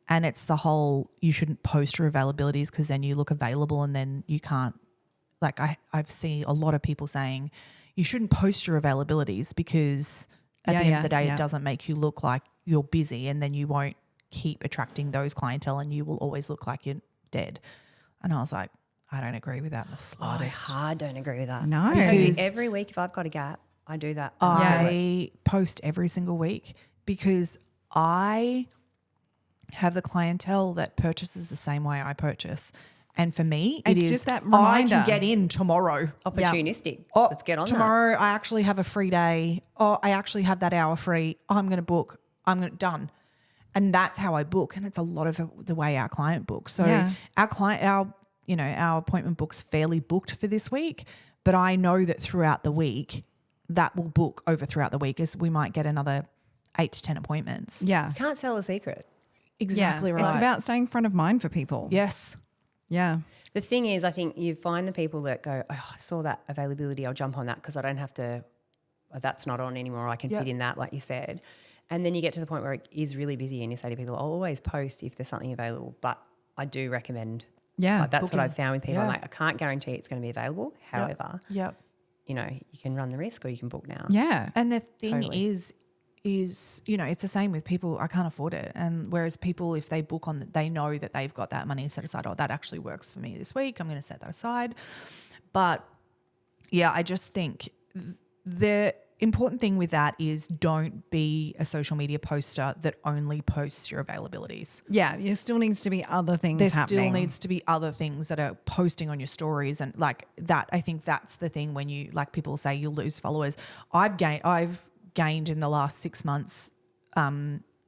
And it's the whole, you shouldn't post your availabilities because then you look available and then you can't, like I've seen a lot of people saying you shouldn't post your availabilities because at the end of the day, it doesn't make you look like you're busy, and then you won't keep attracting those clientele and you will always look like you're dead. And I was like, I don't agree with that in the slightest. I don't agree with that. No. Because Every week, if I've got a gap, I do that. I post every single week because I have the clientele that purchases the same way I purchase. And for me, It's is just that I reminder. can get in tomorrow. Opportunistic. Oh, Let's get on tomorrow I actually have a free day. Oh, I actually have that hour free. I'm going to book. Done. And that's how I book. And it's a lot of the way our client books. So our appointment book's fairly booked for this week, but I know that throughout the week that will book over throughout the week as we might get another 8 to 10 appointments. Yeah. that. Can't sell a secret. Exactly right. It's about staying front of mind for people. Yes. Yeah. The thing is, I think you find the people that go, oh, I saw that availability, I'll jump on that because I don't have to, that's not on anymore. I can fit in that, like you said. And then you get to the point where it is really busy and you say to people, I'll always post if there's something available, but I do recommend. Yeah. Like, that's what I've found with people. I'm Yeah. like, I can't guarantee it's going to be available. However, Yep. you know, you can run the risk or you can book now. Yeah. And the thing Totally. is, it's the same with people. I can't afford it. And whereas people, if they book on, they know that they've got that money set aside. Oh, that actually works for me this week. I'm going to set that aside. But yeah, I just think the important thing with that is don't be a social media poster that only posts your availabilities. Yeah. There still needs to be other things There happening. still needs to be other things that are posting on your stories, and like that. I think that's the thing when you, like, people say you'll lose followers. I've gained in the last 6 months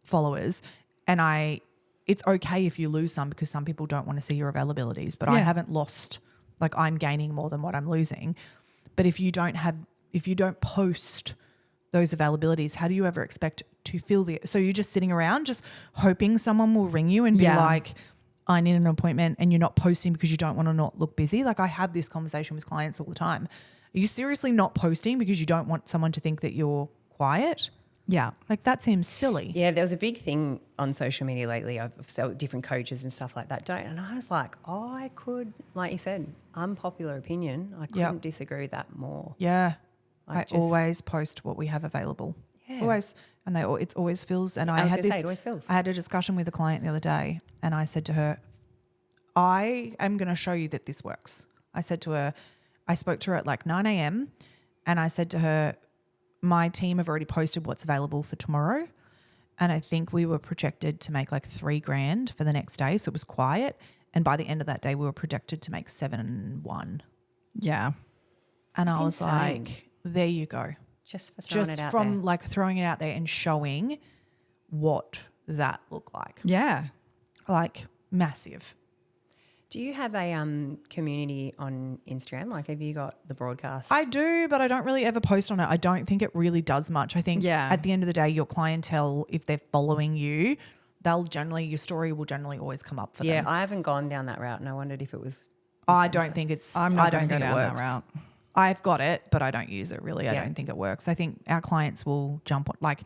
followers, and it's okay if you lose some because some people don't want to see your availabilities, but I haven't lost, like, I'm gaining more than what I'm losing. But if you don't post those availabilities, how do you ever expect to fill so you're just sitting around just hoping someone will ring you and be like, I need an appointment, and you're not posting because you don't want to not look busy? Like, I have this conversation with clients all the time. Are you seriously not posting because you don't want someone to think that you're quiet? Yeah. Like, that seems silly. Yeah, there was a big thing on social media lately. I've sold different coaches and stuff like that. And I was like, I could, like you said, unpopular opinion. I couldn't disagree with that more. Yeah. I Just- always post what we have available. Yeah. Always. And it always fills. And I was had gonna say, it always fills. I had a discussion with a client the other day, and I said to her, I am going to show you that this works. I said to her, I spoke to her at like 9 a.m. and I said to her, my team have already posted what's available for tomorrow. And I think we were projected to make like $3,000 for the next day. So it was quiet. And by the end of that day, we were projected to make 7,100. Yeah. And I was insane. like, there you go. Just for throwing Just it out from there. like throwing it out there and showing what that looked like. Yeah. Like, massive. Do you have a community on Instagram? Like, have you got the broadcast? I do, but I don't really ever post on it. I don't think it really does much. I think at the end of the day, your clientele, if they're following you, your story will generally always come up for them. Yeah, I haven't gone down that route, and I wondered if it was. I don't think it's. I'm not I going don't to go think it down works. that route. I've got it, but I don't use it really. I Yeah. don't think it works. I think our clients will jump on, like,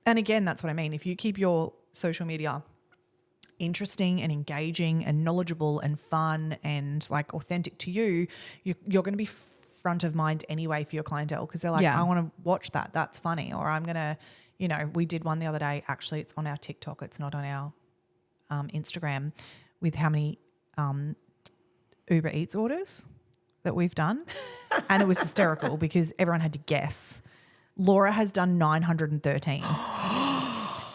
and again, that's what I mean. If you keep your social media interesting and engaging and knowledgeable and fun and like authentic to you, you're going to be front of mind anyway for your clientele, because they're like, I want to watch that. That's funny. Or I'm going to, we did one the other day. Actually, it's on our TikTok. It's not on our Instagram, with how many Uber Eats orders that we've done. And it was hysterical because everyone had to guess. Laura has done 913.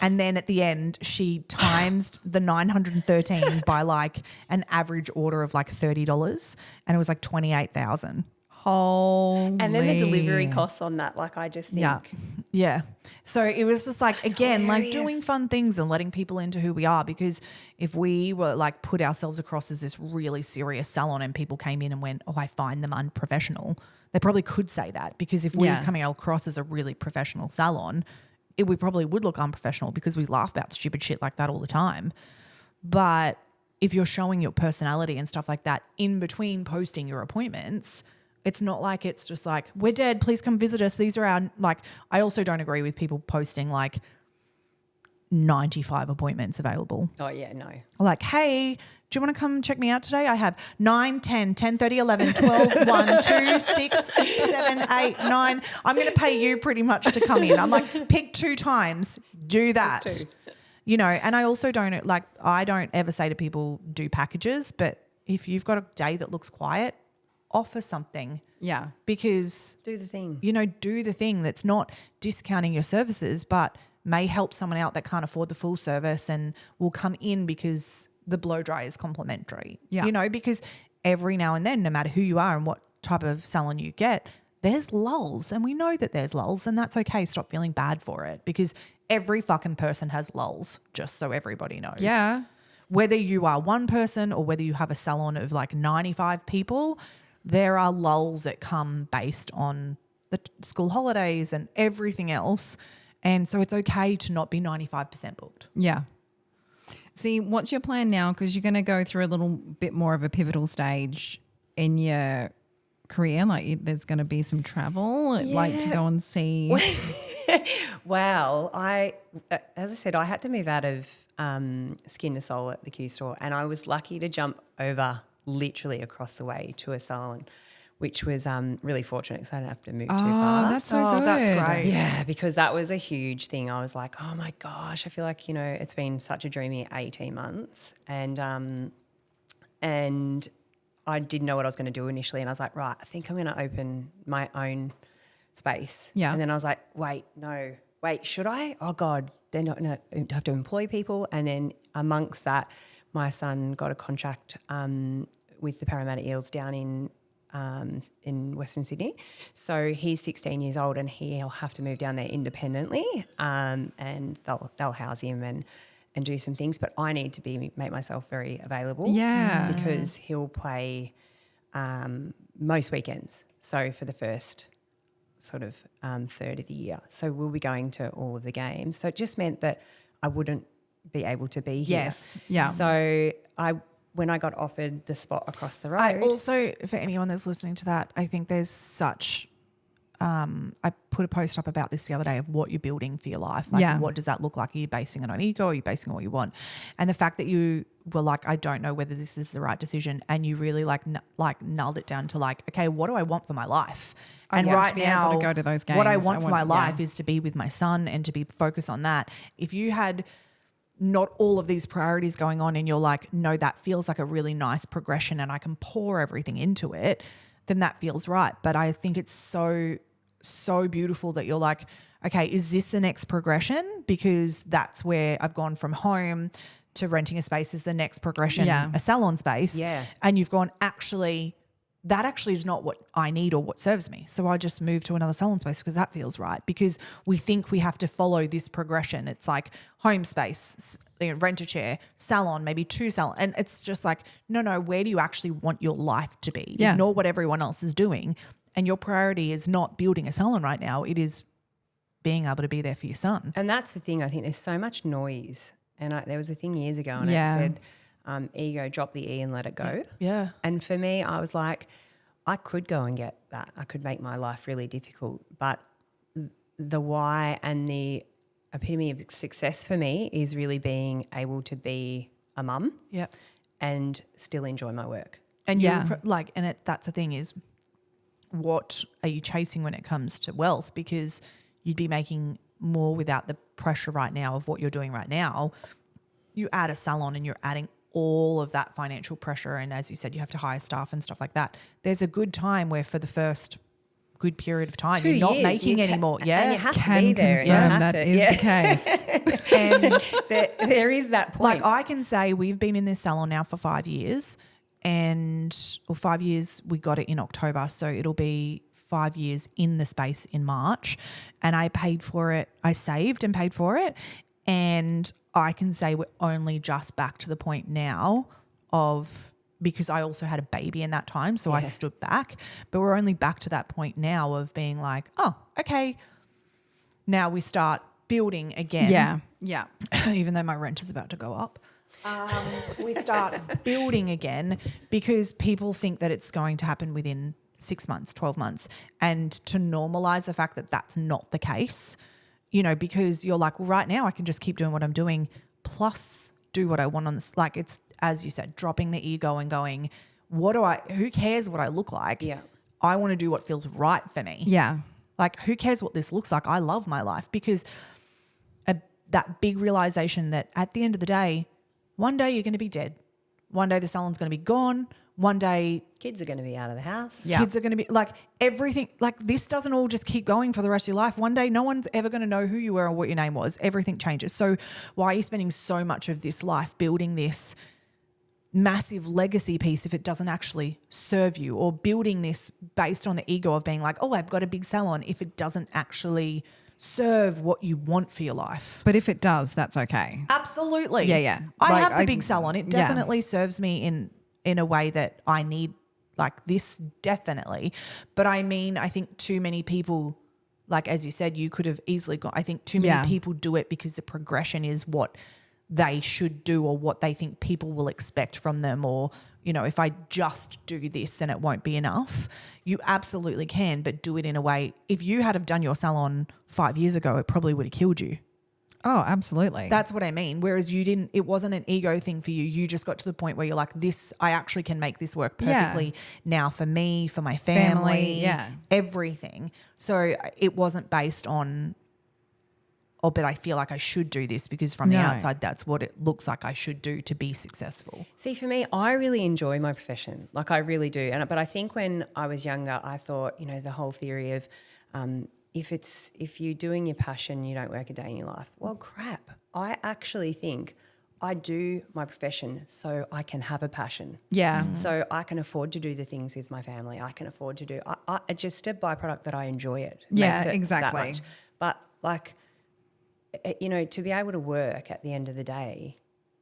And then at the end, she times the 913 by like an average order of like $30, and it was like 28,000. Holy. And then the delivery costs on that, like, I just think. Yeah. Yeah. So it was just like, again, like hilarious. doing fun things and letting people into who we are, because if we were like put ourselves across as this really serious salon and people came in and went, oh, I find them unprofessional, they probably could say that, because if we're coming across as a really professional salon, we probably would look unprofessional because we laugh about stupid shit like that all the time. But if you're showing your personality and stuff like that in between posting your appointments, it's not like it's just like, we're dead, please come visit us. These are our, like, I also don't agree with people posting like 95 appointments available. Oh, yeah, no. Like, hey, do you want to come check me out today? I have 9, 10, 10, 30, 11, 12, 1, 2, 6, 7, 8, 9. I'm going to pay you pretty much to come in. I'm like, pick 2 times, do that. And I also don't, like, I don't ever say to people do packages, but if you've got a day that looks quiet, offer something. Yeah. Because, Do the thing. do the thing that's not discounting your services, but may help someone out that can't afford the full service and will come in because the blow dry is complimentary. Yeah. Because every now and then, no matter who you are and what type of salon you get, there's lulls, and we know that there's lulls, and that's okay. Stop feeling bad for it, because every fucking person has lulls, just so everybody knows. Yeah. Whether you are one person or whether you have a salon of like 95 people, there are lulls that come based on the school holidays and everything else. And so it's okay to not be 95% booked. Yeah. See, what's your plan now? Because you're going to go through a little bit more of a pivotal stage in your career. Like there's going to be some travel, like to go and see. Wow. As I said, I had to move out of skin to soul at the Q store, and I was lucky to jump over literally across the way to a salon, which was really fortunate because I didn't have to move too far. That's so good. That's great. Yeah, because that was a huge thing. I was like, oh my gosh, I feel like, it's been such a dreamy 18 months. And I didn't know what I was going to do initially. And I was like, right, I think I'm going to open my own space. Yeah. And then I was like, wait, should I? Oh God, then I have to employ people. And then amongst that, my son got a contract with the Parramatta Eels down in Western Sydney. So he's 16 years old and he'll have to move down there independently, and they'll house him and do some things. But I need to make myself very available. Yeah. Because he'll play most weekends. So for the first sort of third of the year. So we'll be going to all of the games. So it just meant that I wouldn't be able to be here. Yes. Yeah. So when I got offered the spot across the road. I also, for anyone that's listening to that, I think there's such I put a post up about this the other day of what you're building for your life. Like, what does that look like? Are you basing it on ego? Or are you basing it on what you want? And the fact that you were like, I don't know whether this is the right decision, and you really like nailed it down to like, okay, what do I want for my life? And yeah, right to be now, able to go to those what I games, want for my life is to be with my son and to be focused on that. If you had not all of these priorities going on and you're like, no, that feels like a really nice progression and I can pour everything into it, then that feels right. But I think it's so beautiful that you're like, okay, is this the next progression? Because that's where I've gone from home to renting a space is the next progression, a salon space. Yeah. And you've gone, actually, that actually is not what I need or what serves me. So I just moved to another salon space because that feels right, because we think we have to follow this progression. It's like home space, rent a chair, salon, maybe 2 salon. And it's just like, no, where do you actually want your life to be? Yeah. Ignore what everyone else is doing. And your priority is not building a salon right now. It is being able to be there for your son. And that's the thing. I think there's so much noise. And there was a thing years ago and it said, ego, drop the E and let it go. Yeah. And for me, I was like, I could go and get that. I could make my life really difficult. But the why and the epitome of success for me is really being able to be a mum and still enjoy my work. And that's the thing is, what are you chasing when it comes to wealth? Because you'd be making more without the pressure right now of what you're doing right now. You add a salon and you're adding all of that financial pressure. And as you said, you have to hire staff and stuff like that. There's a good time where for the first good period of time, you're not making any more. Yeah. And you have to be there. That is the case. And there is that point. Like I can say we've been in this salon now for 5 years. 5 years, we got it in October, so it'll be 5 years in the space in March, and I paid for it. I saved and paid for it, and I can say we're only just back to the point now of, because I also had a baby in that time, so I stood back, but we're only back to that point now of being like, oh, okay, now we start building again. Yeah. Even though my rent is about to go up. We start building again because people think that it's going to happen within 6 months, 12 months. And to normalize the fact that that's not the case, because you're like, well, right now I can just keep doing what I'm doing plus do what I want on this. Like it's, as you said, dropping the ego and going, who cares what I look like? Yeah. I want to do what feels right for me. Yeah. Like who cares what this looks like? I love my life, because that big realization that at the end of the day, one day you're going to be dead. One day the salon's going to be gone. One day Kids are going to be out of the house. Yeah. kids are going to be like everything. Like this doesn't all just keep going for the rest of your life. One day no one's ever going to know who you were or what your name was. Everything changes. So why are you spending so much of this life building this massive legacy piece if it doesn't actually serve you, or building this based on the ego of being like, oh, I've got a big salon, if it doesn't actually serve what you want for your life? But if it does, that's okay. Absolutely. Yeah. I Like, have the big salon. It yeah. definitely serves me in a way that I need, like this, definitely. But I mean, I think too many people, like as you said, you could have easily gone. I think too many Yeah. people do it because the progression is what they should do or what they think people will expect from them, or, you know, if I just do this, then it won't be enough. You absolutely can, but do it in a way. If you had have done your salon 5 years ago, it probably would have killed you. Oh, absolutely. That's what I mean. Whereas you didn't, it wasn't an ego thing for you. You just got to the point where you're like, this, I actually can make this work perfectly now for me, for my family, yeah. everything. So it wasn't based on, oh, but I feel like I should do this because from the No. outside, that's what it looks like I should do to be successful. See, for me, I really enjoy my profession. Like I really do. But I think when I was younger, I thought, you know, the whole theory of if you're doing your passion, you don't work a day in your life. Well, crap. I actually think I do my profession so I can have a passion. Yeah. So I can afford to do the things with my family. I can afford to do it's just a byproduct that I enjoy it. Yeah, Makes it that exactly. much. But like, you know, to be able to work at the end of the day,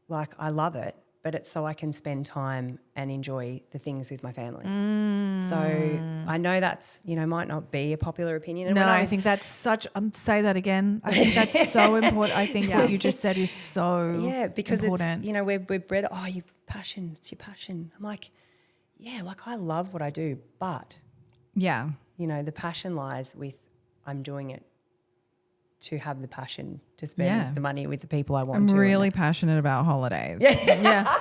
like I love it, but it's so I can spend time and enjoy the things with my family. So I know that's, you know, might not be a popular opinion. And No, when I think that's such, say that again. I think that's so important. I think what you just said is so because important. it's, you know, we're bred, oh, your passion, it's your passion. I'm like, yeah, like I love what I do, but, Yeah. you know, the passion lies with I'm doing it to have the passion to spend the money with the people I want I'm to. really passionate about holidays. Yeah.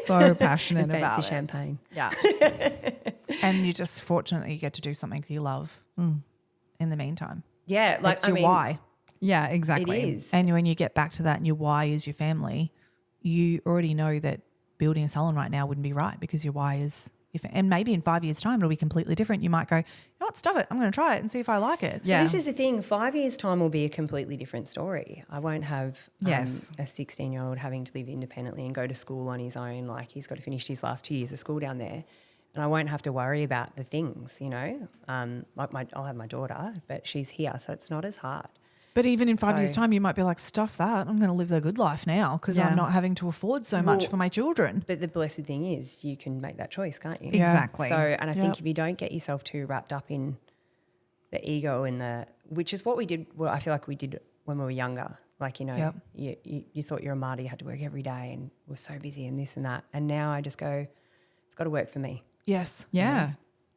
So passionate and about fancy it. champagne. Yeah. And you're just fortunate that you get to do something that you love in the meantime. Yeah, like That's I your mean, why. Yeah, it exactly. is. And when you get back to that and your why is your family, you already know that building a salon right now wouldn't be right because your why is, and maybe in 5 years' time it'll be completely different. You might go, you know what, stuff it. I'm going to try it and see if I like it. Yeah. This is the thing. 5 years' time will be a completely different story. I won't have Yes. a 16-year-old having to live independently and go to school on his own. Like he's got to finish his last 2 years of school down there. And I won't have to worry about the things, you know. I'll have my daughter, but she's here, so it's not as hard. But even in 5 years' So- time, you might be like, stuff that. I'm going to live the good life now because Yeah. I'm not having to afford so much Well, for my children. But the blessed thing is you can make that choice, can't you? Yeah. Exactly. So, and I think Yep. if you don't get yourself too wrapped up in the ego and which is what we did, well, I feel like we did when we were younger. Like, you know, Yep. you thought you're a martyr, you had to work every day and we're so busy and this and that. And now I just go, it's got to work for me. Yes. Yeah.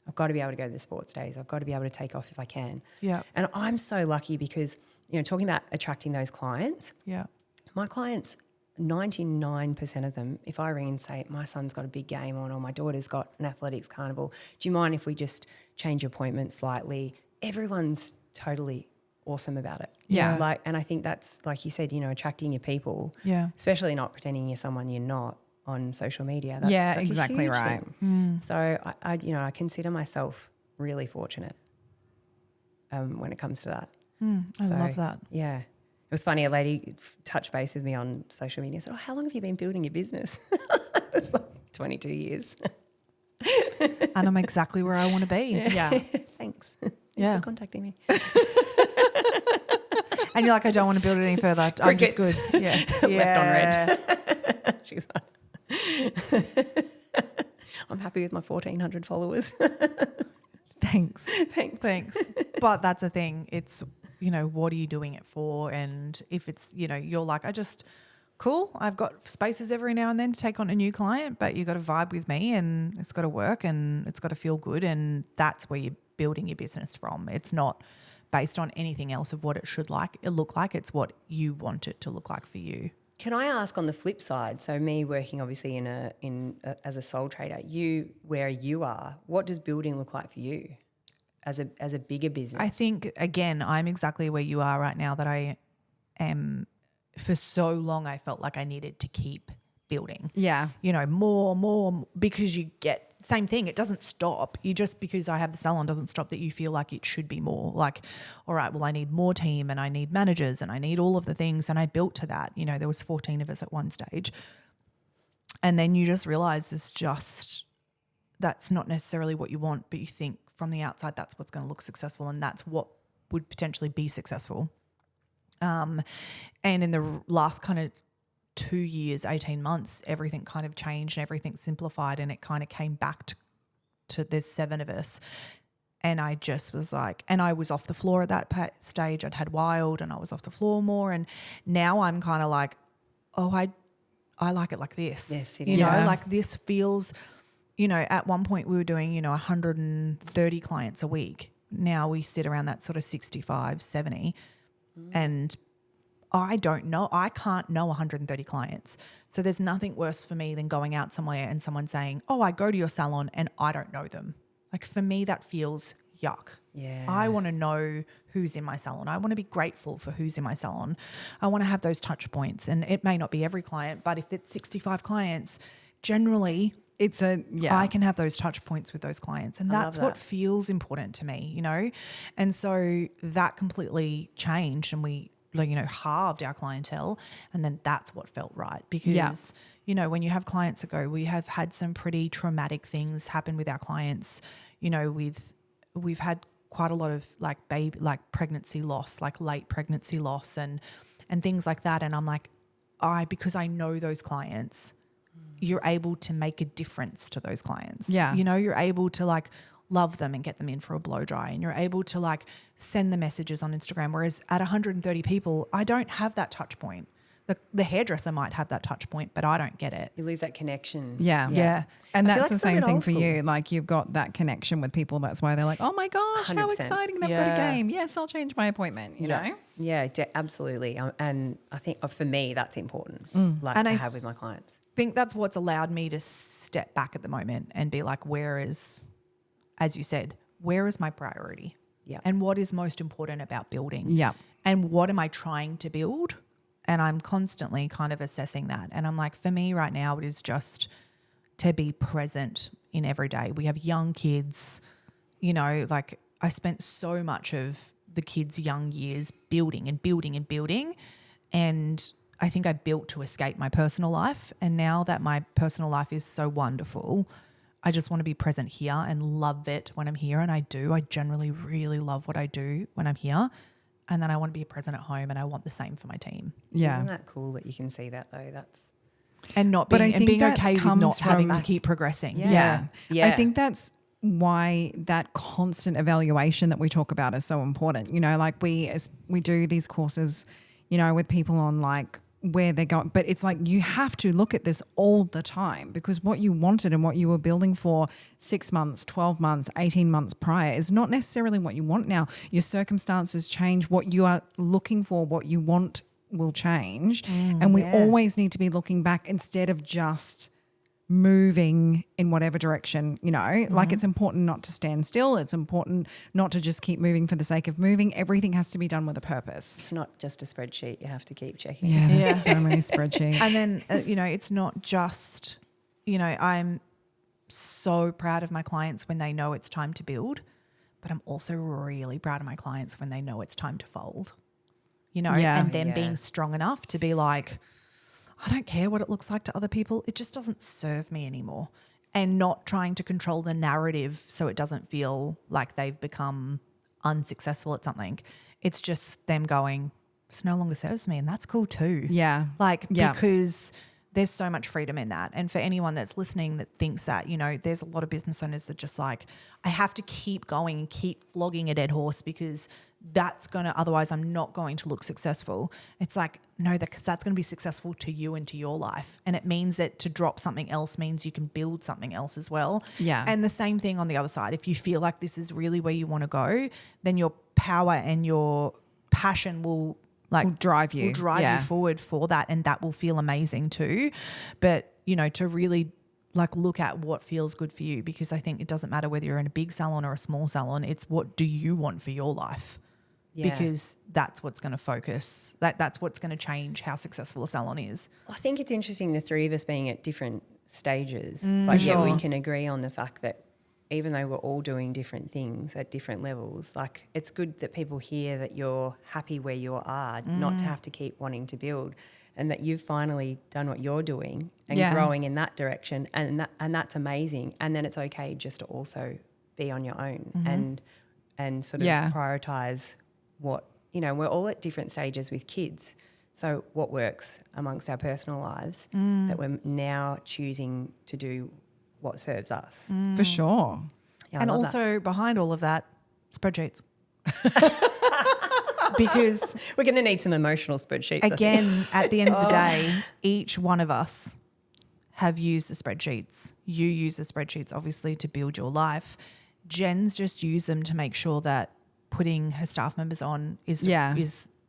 I've got to be able to go to the sports days. I've got to be able to take off if I can. Yeah. And I'm so lucky because, you know, talking about attracting those clients, Yeah. my clients, 99% of them, if I ring and say, my son's got a big game on or my daughter's got an athletics carnival, do you mind if we just change your appointment slightly? Everyone's totally awesome about it. Yeah. Like, and I think that's, like you said, you know, attracting your people, Yeah. especially not pretending you're someone you're not on social media. That's Yeah, like a exactly huge right. thing. So I, you know, I consider myself really fortunate when it comes to that. I love that. Yeah. It was funny, a lady touched base with me on social media and said, oh, how long have you been building your business? It's like 22 years. And I'm exactly where I want to be. Yeah. Thanks. Yeah. Thanks for contacting me. And you're like, I don't want to build it any further. I'm just good. Crickets. Yeah. Left on red. She's like, I'm happy with my 1,400 followers. Thanks. Thanks. Thanks. But that's the thing. It's, you know, what are you doing it for? And if it's, you know, you're like, cool, I've got spaces every now and then to take on a new client, but you've got to vibe with me and it's got to work and it's got to feel good. And that's where you're building your business from. It's not based on anything else of what it should look like. It's what you want it to look like for you. Can I ask on the flip side? So me working obviously as a sole trader, you where you are, what does building look like for you as a bigger business? I think, again, I'm exactly where you are right now, that I am. For so long I felt like I needed to keep building. Yeah. You know, more, because you get same thing. It doesn't stop. You just, because I have the salon doesn't stop that you feel like it should be more. Like, all right, well, I need more team and I need managers and I need all of the things. And I built to that. You know, there was 14 of us at one stage. And then you just realize that's not necessarily what you want, but you think from the outside that's what's going to look successful and that's what would potentially be successful. And in the last kind of 2 years, 18 months, everything kind of changed and everything simplified and it kind of came back to there's 7 of us. And I just was like, and I was off the floor at that stage. I'd had Wild and I was off the floor more. And now I'm kind of like, oh, I like it like this. Yes, it you is. know, Yeah. like this feels, you know, at one point we were doing, 130 clients a week. Now we sit around that sort of 65, 70. And I can't know 130 clients. So there's nothing worse for me than going out somewhere and someone saying, oh, I go to your salon and I don't know them. Like for me, that feels yuck. Yeah. I want to know who's in my salon. I want to be grateful for who's in my salon. I want to have those touch points. And it may not be every client, but if it's 65 clients, generally I can have those touch points with those clients. And that's what feels important to me, And so that completely changed and we, halved our clientele. And then that's what felt right because, when you have clients that go, we have had some pretty traumatic things happen with our clients, we've had quite a lot of pregnancy loss, late pregnancy loss and things like that. And I'm like, because I know those clients, you're able to make a difference to those clients. Yeah. You're able to love them and get them in for a blow dry and you're able to send the messages on Instagram. Whereas at 130 people, I don't have that touch point. The hairdresser might have that touch point, but I don't get it. You lose that connection. Yeah. And I feel that's like the it's a same bit thing old for school. you. You've got that connection with people. That's why they're like, oh my gosh, how 100%. exciting. They've got a game. Yes, I'll change my appointment, you know? Yeah, absolutely. And I think for me, that's important, And to I have with my clients. think that's what's allowed me to step back at the moment and be like, as you said, where is my priority? Yeah. And what is most important about building? Yeah. And what am I trying to build? And I'm constantly kind of assessing that. And I'm like, for me right now, it is just to be present in every day. We have young kids, I spent so much of the kids' young years building and building and building. And I think I built to escape my personal life. And now that my personal life is so wonderful, I just want to be present here and love it when I'm here. And I do. I generally really love what I do when I'm here. And then I want to be present at home and I want the same for my team. Yeah. Isn't that cool that you can see that though? And not But being, I and think being that okay with comes not having from- to keep progressing. Yeah. I think that's why that constant evaluation that we talk about is so important. We do these courses, with people on where they're going, but it's you have to look at this all the time because what you wanted and what you were building for 6 months, 12 months, 18 months prior is not necessarily what you want now. Your circumstances change. What you are looking for, what you want will change. And we always need to be looking back instead of just moving in whatever direction, it's important not to stand still. It's important not to just keep moving for the sake of moving. Everything has to be done with a purpose. It's not just a spreadsheet. You have to keep checking. Yeah, there's so many spreadsheets. And then, it's not just, I'm so proud of my clients when they know it's time to build, but I'm also really proud of my clients when they know it's time to fold, and them being strong enough to be like, I don't care what it looks like to other people. It just doesn't serve me anymore. And not trying to control the narrative so it doesn't feel like they've become unsuccessful at something. It's just them going, this no longer serves me. And that's cool too. Yeah. Because there's so much freedom in that. And for anyone that's listening that thinks that, there's a lot of business owners that just I have to keep going and keep flogging a dead horse because otherwise I'm not going to look successful. It's no, because that's going to be successful to you and to your life. And it means that to drop something else means you can build something else as well. Yeah. And the same thing on the other side. If you feel like this is really where you want to go, then your power and your passion will drive you. you forward for that. And that will feel amazing too. But, to really look at what feels good for you, because I think it doesn't matter whether you're in a big salon or a small salon. It's what do you want for your life? Yeah. because that's what's going to focus. That's what's going to change how successful a salon is. I think it's interesting the three of us being at different stages, For but yet we sure. can agree on the fact that even though we're all doing different things at different levels, like it's good that people hear that you're happy where you are, not to have to keep wanting to build, and that you've finally done what you're doing and growing in that direction, and that's amazing. And then it's okay just to also be on your own and sort of prioritise what, we're all at different stages with kids. So what works amongst our personal lives that we're now choosing to do what serves us. For sure. Yeah, I And love also behind all of that, spreadsheets. Because that. We're going to need some emotional spreadsheets. again, at the end of the day, each one of us have used the spreadsheets. You use the spreadsheets, obviously, to build your life. Jen's just used them to make sure that putting her staff members on is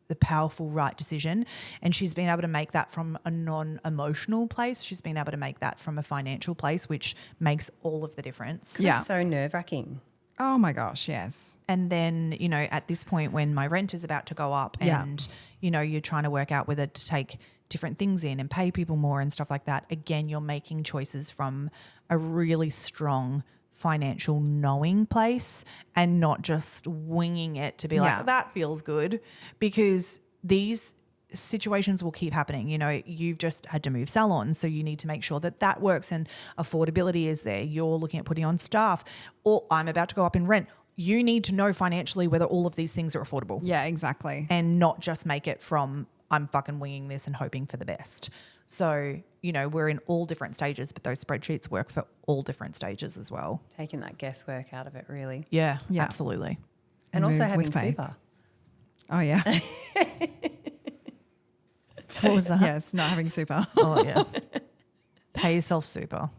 the powerful right decision. And she's been able to make that from a non-emotional place. She's been able to make that from a financial place, which makes all of the difference. Yeah. It's so nerve-wracking. Oh my gosh, yes. And then, at this point when my rent is about to go up and, you're trying to work out whether to take different things in and pay people more and stuff like that, again, you're making choices from a really strong financial knowing place and not just winging it to be like, that feels good, because these situations will keep happening. You've just had to move salons, so you need to make sure that works and affordability is there. You're looking at putting on staff, or I'm about to go up in rent. You need to know financially whether all of these things are affordable. Yeah, exactly. And not just make it from I'm fucking winging this and hoping for the best. So, we're in all different stages, but those spreadsheets work for all different stages as well. Taking that guesswork out of it, really. Yeah. Absolutely. And also move having with faith. super. Oh, yeah. What was that? Yes, not having super. Oh, yeah. Pay yourself super.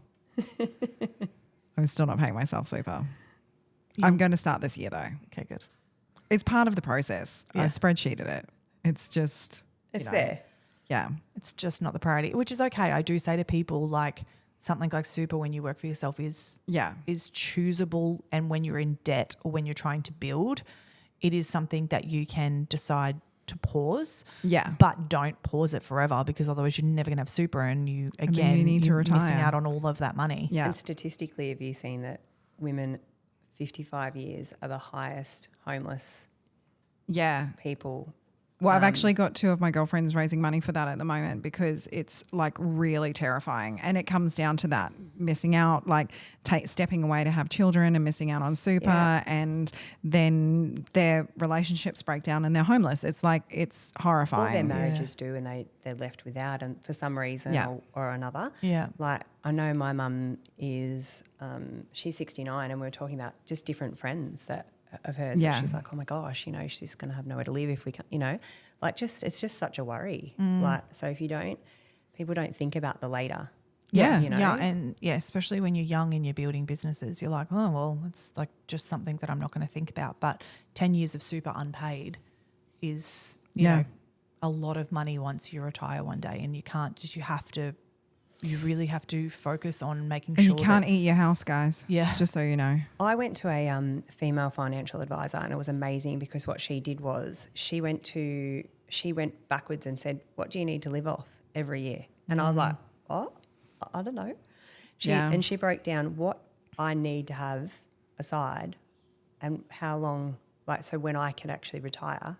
I'm still not paying myself super. I'm going to start this year, though. Okay, good. It's part of the process. Yeah. I've spreadsheeted it. It's just... It's there. Yeah. It's just not the priority, which is okay. I do say to people, like, something like super when you work for yourself is choosable, and when you're in debt or when you're trying to build, it is something that you can decide to pause. Yeah. But don't pause it forever, because otherwise you're never going to have super, and you need to you're retire. missing out on all of that money. Yeah. And statistically, have you seen that women 55 years are the highest homeless Yeah. people? Well, I've actually got two of my girlfriends raising money for that at the moment, because it's like really terrifying. And it comes down to that missing out, like stepping away to have children and missing out on super, and then their relationships break down and they're homeless. It's like, it's horrifying. All their marriages do, and they're left without, and for some reason or another. Yeah. Like, I know my mum is, she's 69, and we were talking about just different friends of hers. Yeah. And she's like, oh my gosh, she's going to have nowhere to live if we can't, it's just such a worry. Like, so if people don't think about the later. Yeah. Yeah. And especially when you're young and you're building businesses, you're like, oh, well, it's like just something that I'm not going to think about. But 10 years of super unpaid is, you know, a lot of money once you retire one day, and you really have to focus on making And sure you can't eat your house, guys. Yeah. Just so you know. I went to a female financial advisor, and it was amazing, because what she did was she went backwards and said, what do you need to live off every year? And I was like, oh, I don't know. And she broke down what I need to have aside and how long, so when I can actually retire,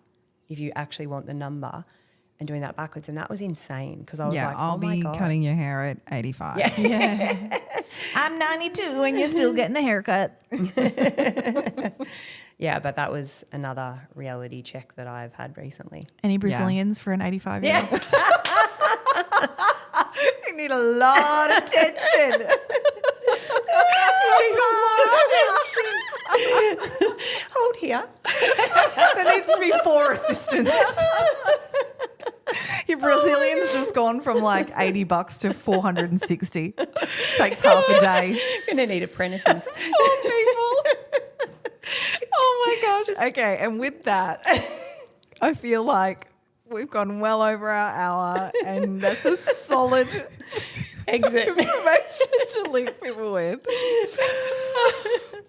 if you actually want the number, and doing that backwards. And that was insane, because I was like, I'll my be God. cutting your hair at 85. Yeah. I'm 92 and you're still getting a haircut. Yeah, but that was another reality check that I've had recently. Any Brazilians for an 85-year-old? Yeah. You need a lot of tension. Hold here. There needs to be 4 assistants. Your Brazilian's just gone from like $80 to $460. Takes half a day. Gonna need apprentices. Poor people. Oh my gosh. Okay, and with that, I feel like we've gone well over our hour, and that's a solid Exit. information to leave people with.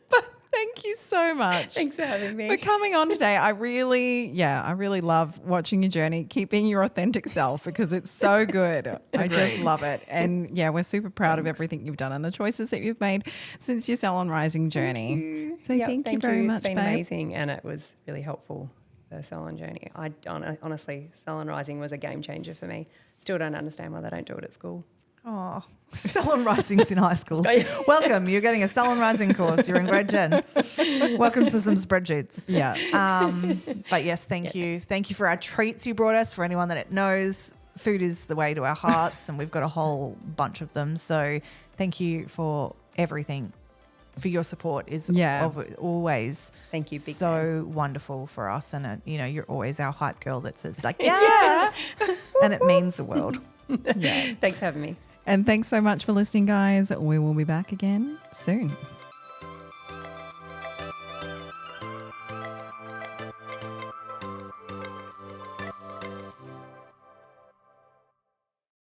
But thank you so so much. Thanks for having me. For coming on today. I really love watching your journey. Keep being your authentic self because it's so good. I just love it. And yeah, we're super proud of everything you've done and the choices that you've made since your Salon Rising journey. So thank you very much, It's been babe. amazing and it was really helpful, the Salon journey. Honestly, Salon Rising was a game changer for me. Still don't understand why they don't do it at school. Oh, Salon Rising's in high schools. Welcome. You're getting a Salon Rising course. You're in grade 10. Welcome to some spreadsheets. Yeah. But yes, thank you. Thank you for our treats you brought us. For anyone that it knows, food is the way to our hearts and we've got a whole bunch of them. So thank you for everything. For your support is always Thank you, big so wonderful for us. And, you're always our hype girl that says like, yes. And it means the world. Yeah. Thanks for having me. And thanks so much for listening, guys. We will be back again soon.